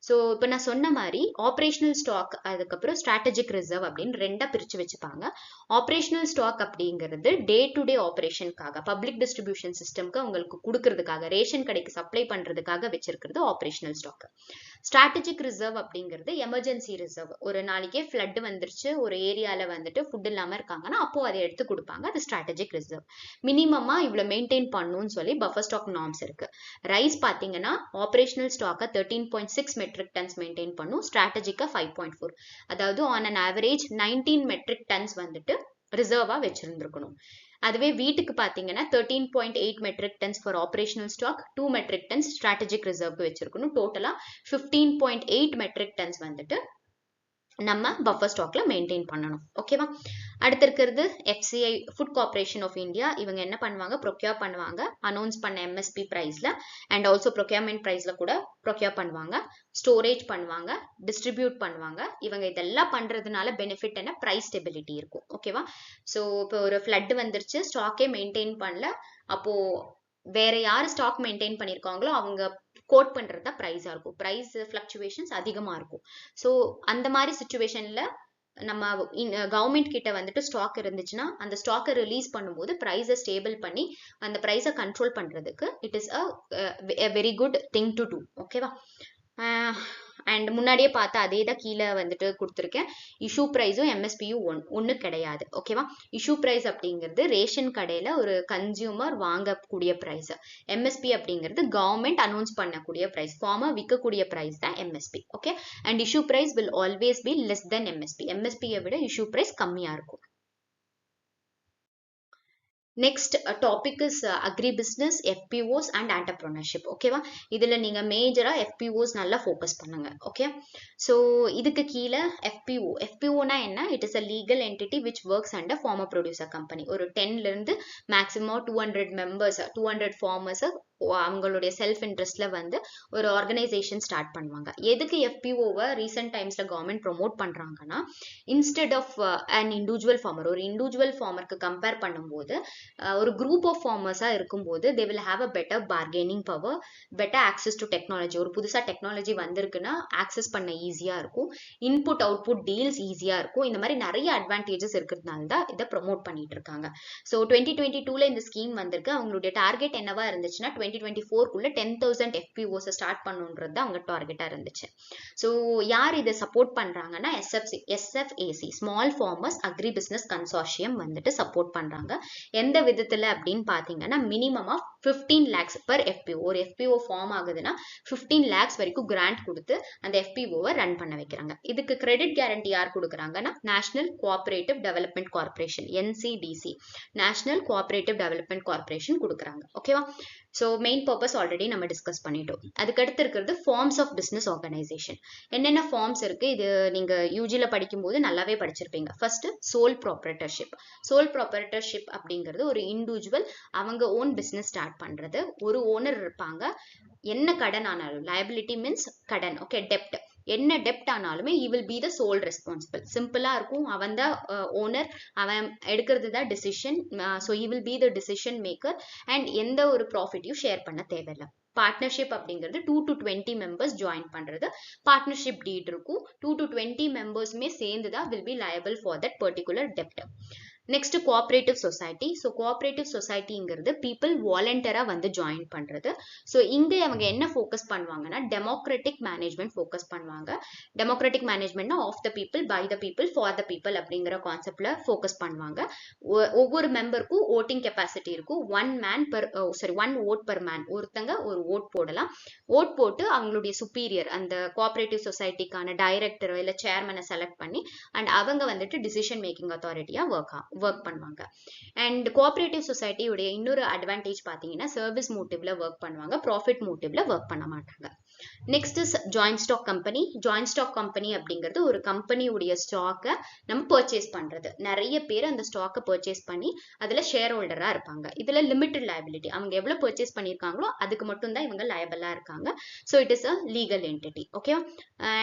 ஸோ இப்போ நான் சொன்ன மாதிரி ஆப்ரேஷனல் ஸ்டாக் அதுக்கப்புறம் ஸ்ட்ராட்டஜிக் ரிசர்வ் அப்படின்னு ரெண்டா பிரிச்சு வச்சுப்பாங்க. ஆப்ரேஷனல் ஸ்டாக் அப்படிங்கிறது டே டு டே ஆப்ரேஷனுக்காக பப்ளிக் டிஸ்ட்ரிபியூஷன் சிஸ்டம்க்கு அவங்களுக்கு கொடுக்கறதுக்காக ரேஷன் கடைக்கு சப்ளை பண்றதுக்காக வச்சிருக்கிறது ஆப்ரேஷனல் ஸ்டாக். ஸ்ட்ராட்டஜிக் ரிசர்வ் அப்படிங்கிறது எமர்ஜென்சி ரிசர்வ். ஒரு நாளைக்கே ஃப்ளட் வந்துருச்சு, ஒரு ஏரியால வந்துட்டு ஃபுட் இல்லாம இருக்காங்கன்னா அப்போ அதை எடுத்து கொடுப்பாங்க, அது ஸ்ட்ராட்டஜிக் ரிசர்வ். மினிமமா இவ்வளவு மெயின்டைன் பண்ணணும்னு சொல்லி பஃபர் ஸ்டாக் நார்ம்ஸ் இருக்கு. ரைஸ் பாத்தீங்கன்னா ஆப்ரேஷனல் ஸ்டாக்கை 13.6 மெட்ரிக் டன்ஸ் மெயின்டைன் பண்ணும், ஸ்ட்ராட்டஜிக்கா 5.4. அதாவது on an average 19 metric tonnes வந்துட்டு ரிசர்வா வச்சிருந்திருக்கணும். அதுவே வீட்டுக்கு பாத்தீங்கன்னா 13.8 metric tonnes for operational stock, 2 metric tonnes strategic ரிசர்வ்க்கு வச்சிருக்கணும். டோட்டலா 15.8 மெட்ரிக் டன்ஸ் வந்துட்டு நம்ம பஃபர் ஸ்டாக்ல மெயின்டைன் பண்ணணும். ஓகேவா? அடுத்து இருக்கிறது FCI, food corporation of India. இவங்க என்ன பண்ணுவாங்க, ப்ரொக்யூர் பண்ணுவாங்க அனௌன்ஸ் பண்ண MSP பிரைஸ்ல அண்ட் ஆல்சோ ப்ரொக்யூர்மெண்ட் பிரைஸ்ல கூட ப்ரொக்யூர் பண்ணுவாங்க, ஸ்டோரேஜ் பண்ணுவாங்க, டிஸ்ட்ரிபியூட் பண்ணுவாங்க. இவங்க இதெல்லாம் பண்றதுனால பெனிஃபிட் என்ன, பிரைஸ் ஸ்டெபிலிட்டி இருக்கும். ஓகேவா? ஸோ இப்போ ஒரு ஃப்ளட் வந்துருச்சு, ஸ்டாக்கே மெயின்டைன் பண்ணல, அப்போ வேற யாரு ஸ்டாக் மெயின்டைன் பண்ணிருக்காங்களோ அவங்க கோட் பண்றதா பிரைஸா இருக்கும். பிரைஸ் ஃபிளக்சுவேஷன்ஸ் அதிகமா இருக்கும். ஸோ அந்த மாதிரி சுச்சுவேஷன்ல நம்ம கவர்மெண்ட் கிட்ட வந்துட்டு ஸ்டாக் இருந்துச்சுன்னா அந்த ஸ்டாக்கை ரிலீஸ் பண்ணும்போது பிரைஸை ஸ்டேபிள் பண்ணி அந்த பிரைஸை கண்ட்ரோல் பண்றதுக்கு it is a very good thing to do. ஓகேவா? அண்ட் முன்னாடியே பார்த்தா அதே தான் கீழே வந்துட்டு கொடுத்துருக்கேன். இஷ்யூ ப்ரைஸும் MSPயும் ஒன்று கிடையாது. ஓகேவா? இஷ்யூ ப்ரைஸ் அப்படிங்கிறது ரேஷன் கடையில் ஒரு கன்சியூமர் வாங்கக்கூடிய ப்ரைஸ். MSP அப்படிங்கிறது கவர்மெண்ட் அனௌன்ஸ் பண்ணக்கூடிய ப்ரைஸ், ஃபார்மர் விற்கக்கூடிய ப்ரைஸ் தான் MSP. Okay, and issue price will always be less than MSP. MSPயை விட இஷ்யூ ப்ரைஸ் கம்மியாக இருக்கும். Next topic is agri business, FPOs and entrepreneurship. ஓகேவா? இதுல நீங்க மேஜரா FPOs நல்லா ஃபோக்கஸ் பண்ணுங்க. ஓகே, ஸோ இதுக்கு கீழே FPOனா என்ன? It is a legal entity which works under farmer producer company. ஒரு 10ல இருந்து மேக்ஸிமம் 200 மெம்பர்ஸ், 200 ஃபார்மர்ஸ் அவங்களுடைய செல்ஃப் இன்ட்ரெஸ்ட்ல வந்து ஒரு ஆர்கனைசேஷன் ஸ்டார்ட் பண்ணுவாங்க. எதுக்கு FPOவை ரீசெண்ட் டைம்ஸ்ல கவர்மெண்ட் ப்ரொமோட் பண்றாங்கன்னா, instead of an individual farmer, ஒரு இண்டிவிஜுவல் ஃபார்மருக்கு கம்பேர் பண்ணும்போது ஒரு குரூப் ஆஃப் ஃபார்மர்ஸா இருக்கும்போது they will have a better bargaining power, better access to technology. ஒரு புதுசா டெக்னாலஜி வந்திருக்குன்னா ஆக்சஸ் பண்ண ஈஸியா இருக்கும், இன்புட் அவுட்புட் டீல்ஸ் ஈஸியா இருக்கும். இந்த மாதிரி நிறைய அட்வான்டேஜஸ் இருக்கிறதுனால தான் இதை ப்ரொமோட் பண்ணிட்டு இருக்காங்க. ஸோ 2022ல இந்த ஸ்கீம் வந்திருக்கு. அவங்களுடைய டார்கெட் என்னவா இருந்துச்சுன்னா 2024க்குள்ள 10,000 FPOs ஸ்டார்ட் பண்ணுன்றது தான் அவங்க டார்கெட்டா இருந்துச்சு. ஸோ யார் இதை சப்போர்ட் பண்றாங்கன்னா SFAC, small farmers agribusiness consortium வந்துட்டு சப்போர்ட் பண்றாங்க. எந்த விதத்துல அப்படின்னு பாத்தீங்கன்னா minimum of 15 lakhs per FPO. ஒரு FPO ஃபார்ம் ஆகுதுன்னா 15 lakhs வரைக்கும் கிராண்ட் கொடுத்து அந்த FPOவை ரன் பண்ண வைக்கிறாங்க. இதுக்கு கிரெடிட் கேரண்டி யார் கொடுக்குறாங்கன்னா national cooperative development corporation, NCDC, national cooperative development corporation கொடுக்குறாங்க. ஓகேவா? ஸோ மெயின் பர்பஸ் ஆல்ரெடி நம்ம டிஸ்கஸ் பண்ணிட்டோம். அதுக்கடுத்து இருக்கிறது ஃபார்ம்ஸ் ஆஃப் பிஸ்னஸ் ஆர்கனைசேஷன். என்னென்ன ஃபார்ம்ஸ் இருக்கு? இது நீங்க யூஜில படிக்கும்போது நல்லாவே படிச்சிருப்பீங்க. First sole proprietorship. Sole proprietorship அப்படிங்கிறது ஒரு இண்டிவிஜுவல் அவங்க ஓன் பிஸ்னஸ் ஸ்டார்ட் பண்றது. ஒரு ஓனர் இருப்பாங்க. என்ன கடன் ஆனாலும், லயபிலிட்டி மீன்ஸ் கடன், ஓகே, டெப்ட், என்ன டெப்ட் ஆனாலுமே he will be the sole responsible. சிம்பிளா இருக்கும். அவன் தான் ஓனர், அவன் எடுக்கிறது தான் decision. So he will be the decision maker and எந்த ஒரு ப்ராஃபிட்டையும் ஷேர் பண்ண தேவையில்லை. பார்ட்னர்ஷிப் அப்படிங்கிறது 2 to 20 மெம்பர்ஸ் ஜாயின் பண்றது. பார்ட்னர்ஷிப் டீட் இருக்கும். 2 to 20 மெம்பர்ஸுமே சேர்ந்து தான் will be liable for that particular debt. Next cooperative society. So cooperative சொசைட்டிங்கிறது பீப்புள் வாலண்டியரா வந்து ஜாயின் பண்றது. ஸோ இங்க அவங்க என்ன ஃபோக்கஸ் பண்ணுவாங்கன்னா டெமோக்ராட்டிக் மேனேஜ்மெண்ட் ஃபோக்கஸ் பண்ணுவாங்க. டெமோக்ராட்டிக் மேனேஜ்மெண்ட்னா of the people, by the people, for the people அப்படிங்கிற கான்செப்ட்ல ஃபோக்கஸ் பண்ணுவாங்க. ஒவ்வொரு மெம்பருக்கும் ஓட்டிங் கெப்பாசிட்டி இருக்கும். One vote per man. ஒருத்தங்க ஒரு ஓட் போடலாம். ஓட் போட்டு அவங்களுடைய சுப்பீரியர், அந்த கோஆபரேட்டிவ் சொசைட்டிக்கான டைரக்டரோ இல்ல சேர்மனை செலக்ட் பண்ணி அண்ட் அவங்க வந்துட்டு டிசிஷன் மேக்கிங் அத்தாரிட்டியா ஒர்க் பண்ணுவாங்க. அண்ட் கோஆபரேட்டிவ் சொசைட்டியுடைய இன்னொரு அட்வான்டேஜ் பார்த்தீங்கன்னா சர்வீஸ் மோட்டிவ்ல ஒர்க் பண்ணுவாங்க, ப்ராஃபிட் மோட்டிவ்ல ஒர்க் பண்ண மாட்டாங்க. Next is joint stock company. Joint stock company அப்படிங்கிறது ஒரு கம்பெனியுடைய ஸ்டாக்கை நம்ம பர்ச்சேஸ் பண்றது. நிறைய பேர் அந்த ஸ்டாக்கை பர்ச்சேஸ் பண்ணி அதுல ஷேர் ஹோல்டரா இருப்பாங்க. இதுல லிமிட்டட் லயபிலிட்டி, அவங்க எவ்வளவு பர்ச்சேஸ் பண்ணியிருக்காங்களோ அதுக்கு மட்டும் தான் இவங்க லயபிளா இருக்காங்க. So it is a legal entity. Okay,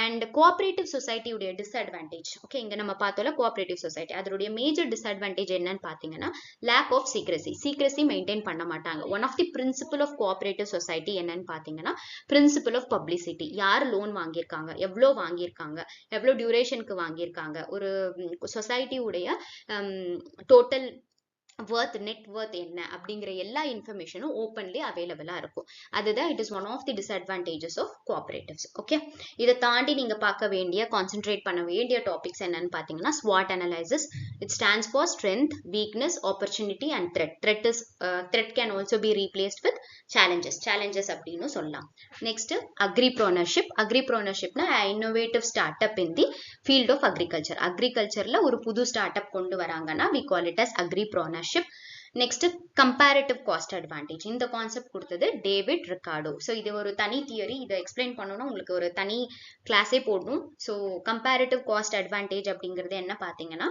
and cooperative சொசைட்டியுடைய டிஸ்அட்வான்டேஜ். ஓகே, இங்க நம்ம பார்த்தோம்ல கோஆபரேட்டிவ் சொசைட்டி, அதோடைய மேஜர் டிஸ்அட்வான்டேஜ் என்னன்னு பாத்தீங்கன்னா லேக் ஆஃப் சீக்ரெசி மெயின்டைன் பண்ண மாட்டாங்க. One of the principle of cooperative society என்னன்னு பாத்தீங்கன்னா பிரின்சிபல் ஆஃப் பப்ளிசிட்டி. யார் லோன் வாங்கியிருக்காங்க, எவ்வளோ வாங்கியிருக்காங்க, எவ்வளோ டியூரேஷனுக்கு வாங்கியிருக்காங்க, ஒரு சொசைட்டியுடைய டோட்டல் நெட் வர்த் என்ன அப்படிங்கிற எல்லா இன்ஃபர்மேஷனும் ஓப்பன்லி அவைலபிளா இருக்கும். அதுதான் it is one of the disadvantages of கோஆபரேட்டிவ்ஸ். ஓகே, இதை தாண்டி நீங்க பார்க்க வேண்டிய, கான்சென்ட்ரேட் பண்ண வேண்டிய டாபிக்ஸ் என்னன்னு பாத்தீங்கன்னா SWOT analysis. It stands for strength, weakness, opportunity and threat. Threat can also be replaced with challenges அப்படின்னு சொல்லலாம். Next agripreneurship. அக்ரிப்ரோனர்ஷிப்னா innovative startup in the field of agriculture. அக்ரிகல்ச்சர்ல ஒரு புது ஸ்டார்ட் அப் கொண்டு வராங்கன்னா we call it as agripreneurship. Next comparative cost advantage. இந்த concept கொடுத்தது டேவிட் ரிகார்டோ. ஸோ இது ஒரு தனி தியரி. இதை எக்ஸ்பிளைன் பண்ணணும்னா உங்களுக்கு ஒரு தனி கிளாஸே போடணும். ஸோ கம்பேரிட்டிவ் காஸ்ட் அட்வான்டேஜ் அப்படிங்கிறது என்ன பார்த்தீங்கன்னா,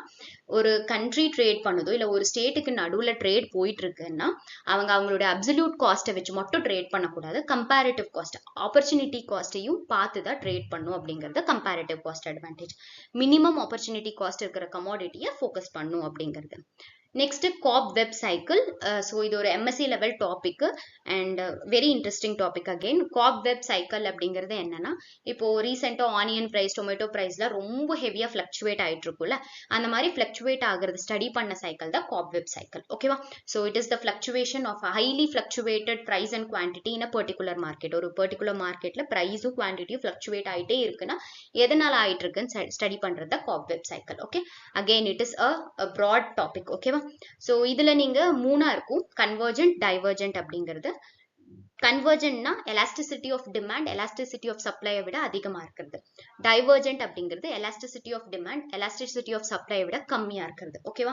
ஒரு கண்ட்ரி ட்ரேட் பண்ணுதோ இல்லை ஒரு ஸ்டேட்டுக்கு நடுவில் ட்ரேட் போயிட்டு இருக்குன்னா அவங்களோட அப்சல்யூட் காஸ்ட்டை வச்சு மட்டும் ட்ரேட் பண்ணக்கூடாது. கம்பேரிட்டிவ் காஸ்ட், ஆப்பர்ச்சுனிட்டி காஸ்ட்டையும் பார்த்து தான் ட்ரேட் பண்ணும் அப்படிங்கிறது comparative cost advantage. Minimum opportunity cost இருக்கிற கமாடிட்டியை ஃபோக்கஸ் பண்ணும் அப்படிங்கிறது. நெக்ஸ்ட் காப் வெப் சைக்கிள். ஸோ இது ஒரு MSc level topic and very interesting topic. Again Cobb web cycle அப்படிங்கிறது என்னன்னா, இப்போ ரீசெண்டாக ஆனியன் ப்ரைஸ், டொமேட்டோ ப்ரைஸ்ல ரொம்ப ஹெவியாக ஃப்ளக்சுவேட் ஆகிட்டு இருக்குல்ல, அந்த மாதிரி ஃப்ளக்சுவேட் ஆகிறது ஸ்டடி பண்ண சைக்கிள் தான் காப் வெப் சைக்கிள். ஓகேவா? So it is the fluctuation of highly fluctuated price and quantity in a particular market. ஒரு பர்டிகுலர் மார்க்கெட்ல ப்ரைஸும் குவான்டிட்டியும் ஃப்ளக்சுவேட் ஆகிட்டே இருக்குன்னா எதனால ஆயிட்டு இருக்குன்னு ஸ்டடி பண்றது தான் cob web cycle. Okay, again it is a broad topic. ஓகேவா? ஸோ இதுல நீங்க மூணா இருக்கும், கன்வர்ஜென்ட், டைவர்ஜென்ட் அப்படிங்கிறது. கன்வர்ஜென்ட்னா elasticity of demand elasticity of சப்ளையை விட அதிகமா இருக்கிறது. டைவர்ஜென்ட் அப்படிங்கிறது elasticity of demand elasticity of சப்ளையை விட கம்மியா இருக்கிறது. ஓகேவா?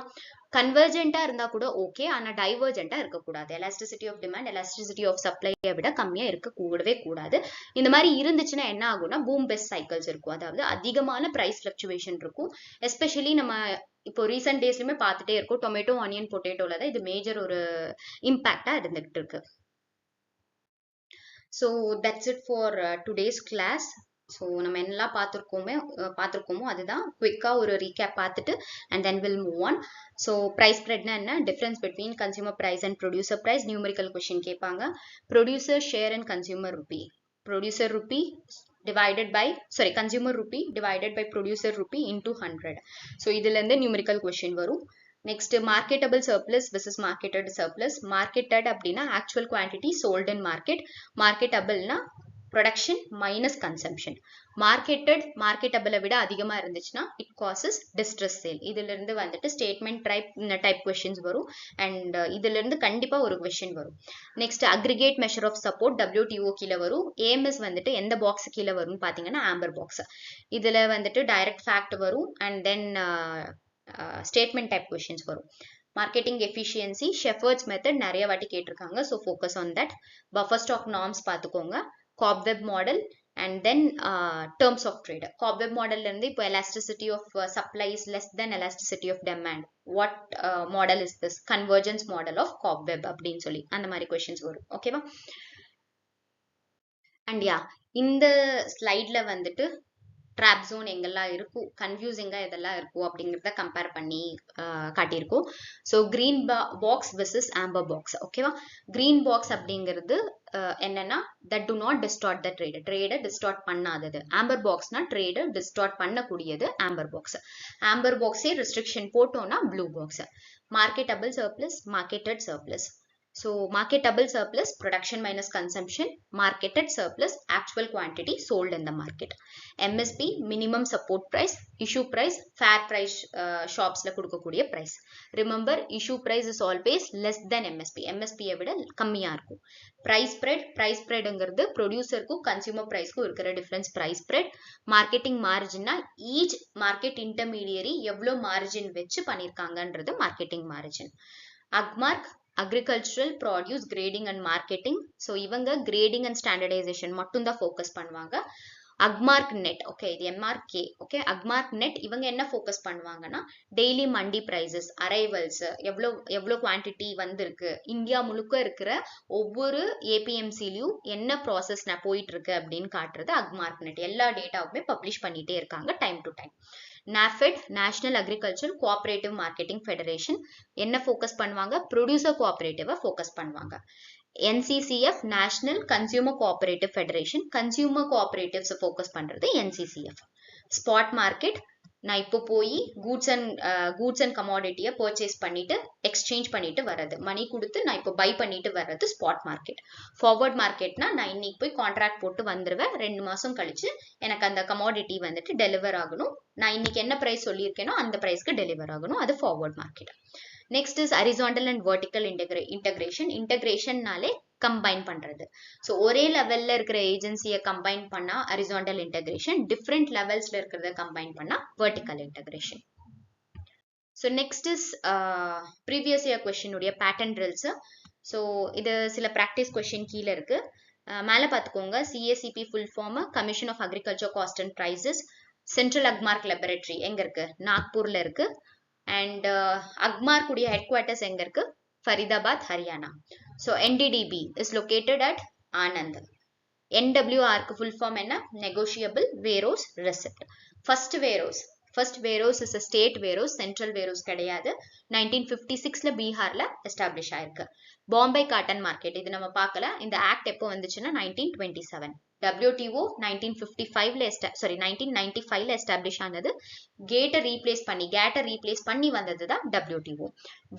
கன்வர்ஜென்ட்டா இருந்தா கூட ஓகே, ஆனா டைவர்ஜென்ட்டா இருக்கக்கூடாது. Elasticity of demand elasticity of சப்ளையை விட கம்மியா இருக்க கூடவே கூடாது. இந்த மாதிரி இருந்துச்சுன்னா என்ன ஆகும்னா பூம் பெஸ்ட் சைக்கிள்ஸ் இருக்கும். அதாவது அதிகமான பிரைஸ் ஃபிளக்சுவேஷன் இருக்கும். எஸ்பெஷலி நம்ம இப்போ ரீசெண்ட் டேஸ்லயுமே பார்த்துட்டே இருக்கோம். டொமேட்டோ ஆனியன் பொட்டேட்டோல தான் இது மேஜர் ஒரு இம்பாக்டா இருந்துகிட்டு இருக்கு. So that's it for today's class. So நம்ம என்னெல்லாம் பார்த்துருக்கோமோ அதுதான் குவிக்கா ஒரு ரீகேப் பார்த்துட்டு and then we'll move on. So price spreadனா என்ன, difference between consumer price and producer price, numerical question கேட்பாங்க. Producer share and consumer rupee. Producer rupee divided by consumer rupee divided by producer rupee into 100. So இதுல இருந்து numerical question வரும். Next, marketable surplus versus marketed surplus. Marketed அப்படின்னா actual quantity sold in market. Marketable னா production minus consumption. marketable விட அதிகமா இருந்துச்சுன்னா it causes distress sale. இதுல இருந்து வந்துட்டு statement type questions வரும் and இதுல இருந்து கண்டிப்பா ஒரு question வரும். Next, aggregate measure of support WTO கீழ வரும். AMS வந்துட்டு எந்த box கீழ வரும்னு பாத்தீங்கன்னா amber box. இதுல வந்துட்டு direct fact வரும் and then statement type questions வரும். Marketing efficiency, Shepard's method நிறைய வாட்டி கேட்டிருக்காங்க. So focus on that. Buffer stock norms பார்த்துக்கோங்க. Cobweb model and then terms of trade. Cobweb model இருந்து இப்போ elasticity of supply is less than elasticity of demand. What model is this? Convergence model of Cobweb அப்படின்னு சொல்லி அந்த மாதிரி questions வரும். ஓகேவா? And yeah, இந்த ஸ்லைட்ல வந்துட்டு ட்ராப் ஜோன் எங்கெல்லாம் இருக்கும், கன்ஃபியூசிங்கா எதெல்லாம் இருக்கும் அப்படிங்கிறத கம்பேர் பண்ணி காட்டியிருக்கோம். So green box versus amber box. ஓகேவா? கிரீன் பாக்ஸ் அப்படிங்கிறது என்னன்னா that do not distort the ட்ரேடை டிஸ்டார்ட் பண்ணாதது. ஆம்பர் பாக்ஸ்னா ட்ரேடை டிஸ்டார்ட் பண்ணக்கூடியது ஆம்பர் பாக்ஸ். ஆம்பர் பாக்ஸே ரெஸ்ட்ரிக்ஷன் போட்டோம்னா blue box. Marketable surplus, marketed surplus. So marketable surplus, production minus consumption. Marketed surplus, actual quantity sold in the market. MSP, minimum support price. Issue price, fair price shops la kudukkudiya price. Remember, issue price is always less than MSP. MSP விட கம்மியா இருக்கும். Price spread ங்கிறது producer க்கு consumer price க்கு இருக்கிற difference price spread. Marketing margin னா each market intermediary எவ்வளவு margin வச்சு பண்ணிருக்காங்கன்றது marketing margin. Agmark, agricultural produce grading and marketing. So இவங்க grading and standardization மட்டும் தான் focus பண்ணுவாங்க. Agmark net, okay, இது MRK, okay, Agmark net இவங்க என்ன focus பண்ணுவாங்கன்னா daily மண்டி prices, arrivals, எவ்வளோ quantity வந்திருக்கு, இந்தியா முழுக்க இருக்கிற ஒவ்வொரு APMCலையும் என்ன ப்ராசஸ் போயிட்டு இருக்கு அப்படின்னு காட்டுறது Agmark net. எல்லா டேட்டாவுமே பப்ளிஷ் பண்ணிட்டே இருக்காங்க time to time. NAFED, National Agriculture Cooperative Marketing Federation என்ன ஃபோக்கஸ் பண்ணுவாங்க, ப்ரொடியூசர் கோஆபரேட்டிவா ஃபோக்கஸ் பண்ணுவாங்க. NCCF, National Consumer Cooperative Federation, consumer cooperatives focus பண்றது NCCF. ஸ்பாட் மார்க்கெட், நான் இப்போ போய் கூட்ஸ் அண்ட் கமாடிட்டியை பர்ச்சேஸ் பண்ணிட்டு எக்ஸ்சேஞ்ச் பண்ணிட்டு வர்றது, மணி கொடுத்து நான் இப்போ பை பண்ணிட்டு வர்றது ஸ்பாட் மார்க்கெட். ஃபார்வர்ட் மார்க்கெட்னா நான் இன்னைக்கு போய் கான்ட்ராக்ட் போட்டு வந்துருவேன், 2 மாசம் கழிச்சு எனக்கு அந்த கமாடிட்டி வந்துட்டு டெலிவர் ஆகணும், நான் இன்னைக்கு என்ன பிரைஸ் சொல்லியிருக்கேனோ அந்த பிரைஸ்க்கு டெலிவர் ஆகணும், அது forward market. Next is horizontal and vertical integration. இன்டகிரேஷன்னாலே கம்பைன் பண்றது. ஸோ ஒரே லெவல்ல இருக்கிற ஏஜென்சியை கம்பைன் பண்ணா ஹரிசாண்டல் இன்டகிரேஷன், டிஃப்ரெண்ட் லெவல்ஸ்ல இருக்கிறத கம்பைன் பண்ணா vertical integration. So next is previous year question உடைய பேட்டர்ன் ட்ரில்ஸ். ஸோ இது சில ப்ராக்டிஸ் கொஸ்டின் கீழே இருக்கு, மேலே பார்த்துக்கோங்க. CACP full form commission of agriculture cost and prices. Central Agmark laboratory எங்க இருக்கு, நாக்பூர்ல இருக்கு. அண்ட் அக்மார்க் உடைய ஹெட் குவார்ட்டர்ஸ் எங்க இருக்கு, Faridabad, Haryana. So NDDB is located at Anand. NWR க்கு full form என்ன, negotiable warehouse receipt. First warehouse is a state warehouse, central warehouse கிடையாது. 1956ல பீகார்ல எஸ்டாப்ளிஷ் ஆயிருக்கு. பாம்பே காட்டன் மார்க்கெட், இது நம்ம பார்க்கல. இந்த ஆக்ட் எப்போ வந்துச்சுன்னா 1927. WTO 1995ல எஸ்டாப்ளிஷ் ஆனது. கேட்டை ரீப்ளேஸ் பண்ணி வந்தது தான் WTO.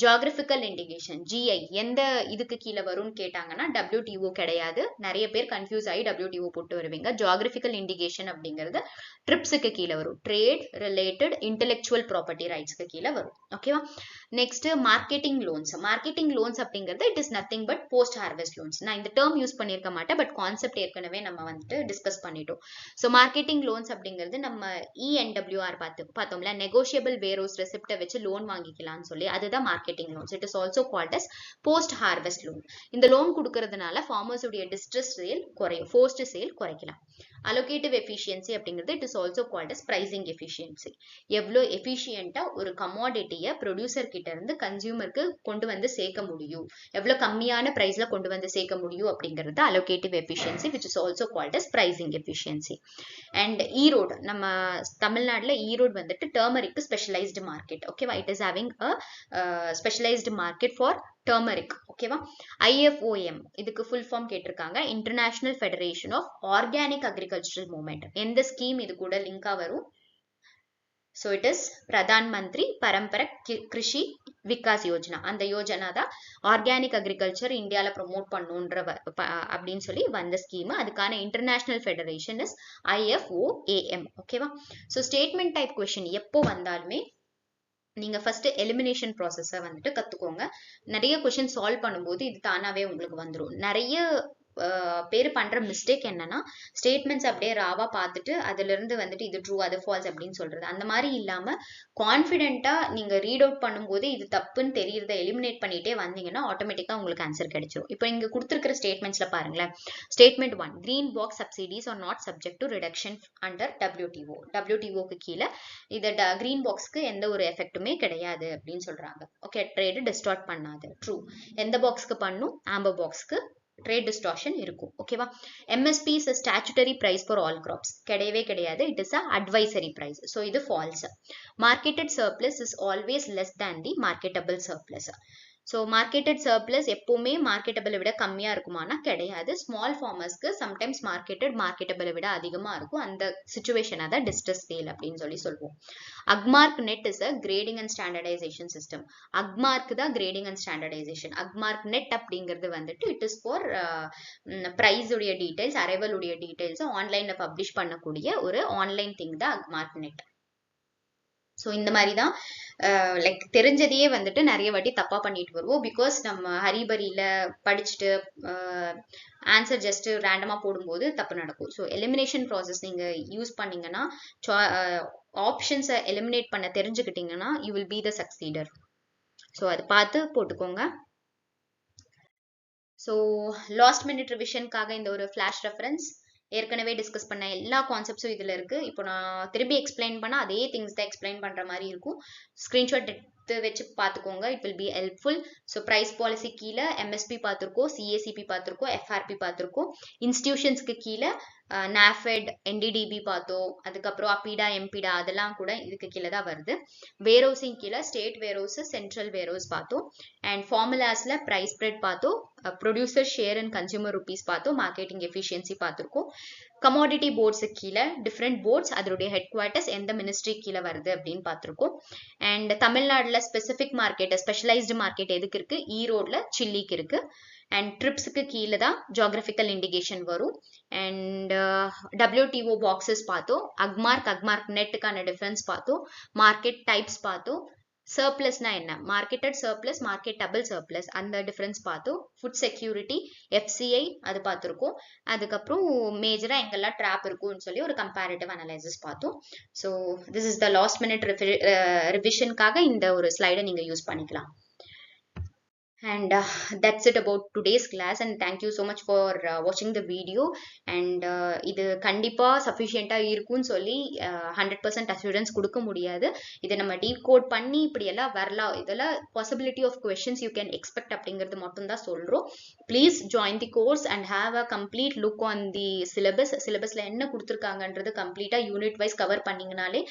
ஜியோகிராபிக்கல் இண்டிகேஷன் GI எந்த இதுக்கு கீழே வரும்னு கேட்டாங்கன்னா WTO கிடையாது. நிறைய பேர் கன்ஃபியூஸ் ஆகி WTO போட்டு வருவீங்க. ஜியோகிராபிக்கல் இண்டிகேஷன் அப்படிங்கிறது ட்ரிப்ஸுக்கு கீழே வரும், ட்ரேட் ரிலேட்டட் இன்டெலெக்சுவல் ப்ராப்பர்ட்டி ரைட்ஸ்க்கு கீழே வரும். ஓகேவா? Next marketing loans. Marketing loans அப்படிங்கிறது it is nothing but post harvest loans. நான் இந்த term யூஸ் பண்ணிருக்க மாட்டேன், பட் கான்செப்ட் ஏற்கனவே நம்ம வந்துட்டு டிஸ்கஸ் பண்ணிட்டோம். ஸோ மார்க்கெட்டிங் லோன்ஸ் அப்படிங்கிறது நம்ம ENWR பார்த்தோம்ல, நெகோஷியபிள் வேரோஸ் ரெசிப்டை வச்சு லோன் வாங்கிக்கலாம்னு சொல்லி, அதுதான் marketing loans. It is also called as post harvest loan. இந்த லோன் கொடுக்கறதுனால ஃபார்மர்ஸ் உடைய டிஸ்ட்ரெஸ் சேல் குறையும், ஃபோர்ஸ்ட் சேல் குறைக்கலாம். அலோகேட்டிவ் எஃபிஷியன்சி அப்படிங்கிறது it is also called as pricing efficiency. எவ்வளோ எஃபிஷியன்ட்டா ஒரு கமாடிட்டியை ப்ரொடியூசர் கிட்ட இருந்து கன்சியூமருக்கு கொண்டு வந்து சேர்க்க முடியும், எவ்வளோ கம்மியான பிரைஸ்ல கொண்டு வந்து சேர்க்க முடியும் அப்படிங்கிறது allocative efficiency, which is also called as pricing efficiency. And Erode, நம்ம தமிழ்நாட்டில் ஈரோடு வந்துட்டு டர்மரிக்கு ஸ்பெஷலைஸ்டு மார்க்கெட். ஓகேவா, it is having a specialised market for turmeric. ஓகேவா, IFOM இதுக்கு ஃபுல் ஃபார்ம் கேட்டிருக்காங்க, international federation of organic agricultural movement. எந்த ஸ்கீம் இது கூட லிங்கா வரும்? So it is Pradhan Mantri பரம்பரக் Krishi Vikas Yojana. அந்த யோஜனா தான் ஆர்கானிக் அக்ரிகல்ச்சர் இந்தியாவில் ப்ரொமோட் பண்ணுன்ற அப்படின்னு சொல்லி வந்த ஸ்கீம். அதுக்கான இன்டர்நேஷனல் ஃபெடரேஷன் இஸ் IFOAM. ஓகேவா, ஸோ ஸ்டேட்மெண்ட் டைப் கொஸ்டின் எப்போ வந்தாலுமே நீங்க ஃபர்ஸ்ட் எலிமினேஷன் ப்ராசஸை வந்துட்டு கத்துக்கோங்க. நிறைய கொஸ்டின் சால்வ் பண்ணும்போது இது தானாவே உங்களுக்கு வந்துடும். நிறைய பேர் பண்ற மிஸ்டேக் என்னன்னா, ஸ்டேட்மெண்ட்ஸ் அப்படியே ராவா பார்த்துட்டு அதுல இருந்து வந்துட்டு இது ட்ரூ அது ஃபால்ஸ் அப்படின்னு சொல்றது. அந்த மாதிரி இல்லாம கான்ஃபிடென்ட்டா நீங்க ரீட் அவுட் பண்ணும்போது இது தப்புன்னு தெரியறத எலிமினேட் பண்ணிட்டே வந்தீங்கன்னா ஆட்டோமேட்டிக்கா உங்களுக்கு ஆன்சர் கிடைச்சிடும். இப்போ இங்க கொடுத்துருக்கிற ஸ்டேட்மெண்ட்ஸ்ல பாருங்களேன். Statement 1, green box subsidies are not subject to reduction under WTO. WTOக்கு கீழே இதை கிரீன் பாக்ஸ்க்கு எந்த ஒரு எஃபெக்ட்டுமே கிடையாது அப்படின்னு சொல்றாங்க. ஓகே, ட்ரேடு டிஸ்டார்ட் பண்ணாது. ட்ரூ. எந்த பாக்ஸ்க்கு பண்ணும்? ஆம்பர் பாக்ஸ்க்கு trade distortion இருக்கும். ஓகேவா, MSP is a statutory price for all crops. கிடையவே கிடையாது. It is a advisory price. So இது false. Marketed surplus is always less than the marketable surplus. So marketed surplus எப்பவுமே மார்க்கெட்டபிளை விட கம்மியா இருக்குமானா கிடையாது. ஸ்மால் ஃபார்மர்ஸ்க்கு சம்டைம்ஸ் மார்க்கெட்டபிளை விட அதிகமா இருக்கும். அந்த சிச்சுவேஷனை தான் டிஸ்ட்ரெஸ் சேல் அப்படின்னு சொல்லி சொல்லுவோம். Agmark net is a grading and standardisation system. Agmark தான் grading and standardisation. Agmark net அப்படிங்கிறது வந்துட்டு இட் இஸ் ஃபார் பிரைஸ் உடைய டீடைல்ஸ், அரைவல் உடைய டீடைல்ஸ் ஆன்லைன்ல பப்ளிஷ் பண்ணக்கூடிய ஒரு ஆன்லைன் திங் தான் அக்மார்க் நெட். ஸோ இந்த மாதிரி தான் லைக் தெரிஞ்சதையே வந்துட்டு நிறைய வாட்டி தப்பா பண்ணிட்டு வருவோம். பிகாஸ் நம்ம ஹரிபரியில படிச்சுட்டு ஆன்சர் ஜஸ்ட் ரேண்டமா போடும்போது தப்பு நடக்கும். ஸோ எலிமினேஷன் ப்ராசஸ் நீங்க யூஸ் பண்ணீங்கன்னா, ஆப்ஷன்ஸை எலிமினேட் பண்ண தெரிஞ்சுக்கிட்டீங்கன்னா you will be the succeeder. So அதை பார்த்து போட்டுக்கோங்க. ஸோ லாஸ்ட் மினிட் ரிவிஷனுக்காக இந்த ஒரு ஃபிளாஷ் ரெஃபரன்ஸ். ஏற்கனவே டிஸ்கஸ் பண்ண எல்லா கான்செப்ட்ஸும் இதுல இருக்கு. இப்போ நான் திரும்பி எக்ஸ்பிளைன் பண்ணா அதே திங்ஸ் தான் எக்ஸ்பிளைன் பண்ற மாதிரி இருக்கும். ஸ்கிரீன்ஷாட் எடுத்து வச்சு பார்த்துக்கோங்க. It will be helpful. So price policy கீழே MSP பார்த்துருக்கோம், CACP பார்த்துருக்கோம், FRP பார்த்துருக்கோம். இன்ஸ்டிடியூஷன்ஸ்க்கு கீழே NAFED, NDDB பார்த்தோம். அதுக்கப்புறம் அப்பிடா, எம்பிடா அதெல்லாம் கூட இதுக்கு கீழே தான் வருது. வேர்ஹவுசிங் கீழே ஸ்டேட் வேர்ஹவுஸ், சென்ட்ரல் வேர்ஹவுஸ் பார்த்தோம். அண்ட் ஃபார்முலாஸ்ல பிரைஸ் ஸ்ப்ரெட் பார்த்தோம், producer share and consumer rupees பார்த்தோம், மார்க்கெட்டிங் எஃபிஷியன்சி பார்த்துருக்கோம். கமாடிட்டி போர்ட்ஸு கீழே டிஃப்ரெண்ட் போர்ட்ஸ், அதனுடைய ஹெட் குவார்ட்டர்ஸ் எந்த மினிஸ்ட்ரி கீழே வருது அப்படின்னு பார்த்துருக்கோம். அண்ட் தமிழ்நாடுல ஸ்பெசிபிக் மார்க்கெட், ஸ்பெஷலைஸ்டு மார்க்கெட் எதுக்கு இருக்கு? ஈரோட்ல சில்லிக்கு இருக்கு. அண்ட் ட்ரிப்ஸுக்கு கீழே தான் ஜியோகிராஃபிக்கல் இண்டிகேஷன் வரும். அண்ட் WTO பாக்ஸஸ் பார்த்தோம். அக்மார்க் நெட்டுக்கான டிஃபரன்ஸ் பார்த்தோம். மார்க்கெட் டைப்ஸ் பார்த்தோம். சர்ப்ளஸ்னா என்ன? மார்க்கெட்டட் சர்ப்ளஸ், மார்க்கெட்டபிள் சர்ப்ளஸ், அந்த டிஃபரன்ஸ் பார்த்தோம். ஃபுட் செக்யூரிட்டி, FCI அது பார்த்துருக்கோம். அதுக்கப்புறம் மேஜரா எங்கெல்லாம் ட்ராப் இருக்கும்னு சொல்லி ஒரு கம்பேரிட்டிவ் அனலைசிஸ் பார்த்தோம். So this is the last minute ரிவிஷனுக்காக இந்த ஒரு ஸ்லைடை நீங்க யூஸ் பண்ணிக்கலாம். And that's it about today's class, and thank you so much for watching the video. And இது கண்டிப்பா சஃபிஷியண்டா இருக்கும்னு சொல்லி 100% அஷூரன்ஸ் கொடுக்க முடியாது. இதை நம்ம டீகோட் பண்ணி இப்படி எல்லாம் வரலாம், இதெல்லாம் possibility of questions you can expect அப்படிங்கிறது மட்டும் தான் சொல்றோம். Please join the course and have a complete look on the சிலபஸ்ல என்ன கொடுத்துருக்காங்கன்றது கம்ப்ளீட்டா யூனிட் வைஸ் கவர் பண்ணீங்கனாலே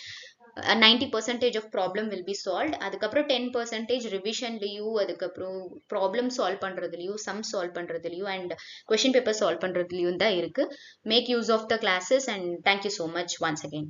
90% of problem will be solved. அதுக்கப்புறம் 10% ரிவிஷன்லயும், அதுக்கப்புறம் ப்ராப்ளம் சால்வ் பண்றதுலயும், சம் சால்வ் பண்றதுலயும் அண்ட் கொஸ்டின் பேப்பர் சால்வ் பண்றதுலயும் தான் இருக்கு. Make use of the classes and thank you so much once again.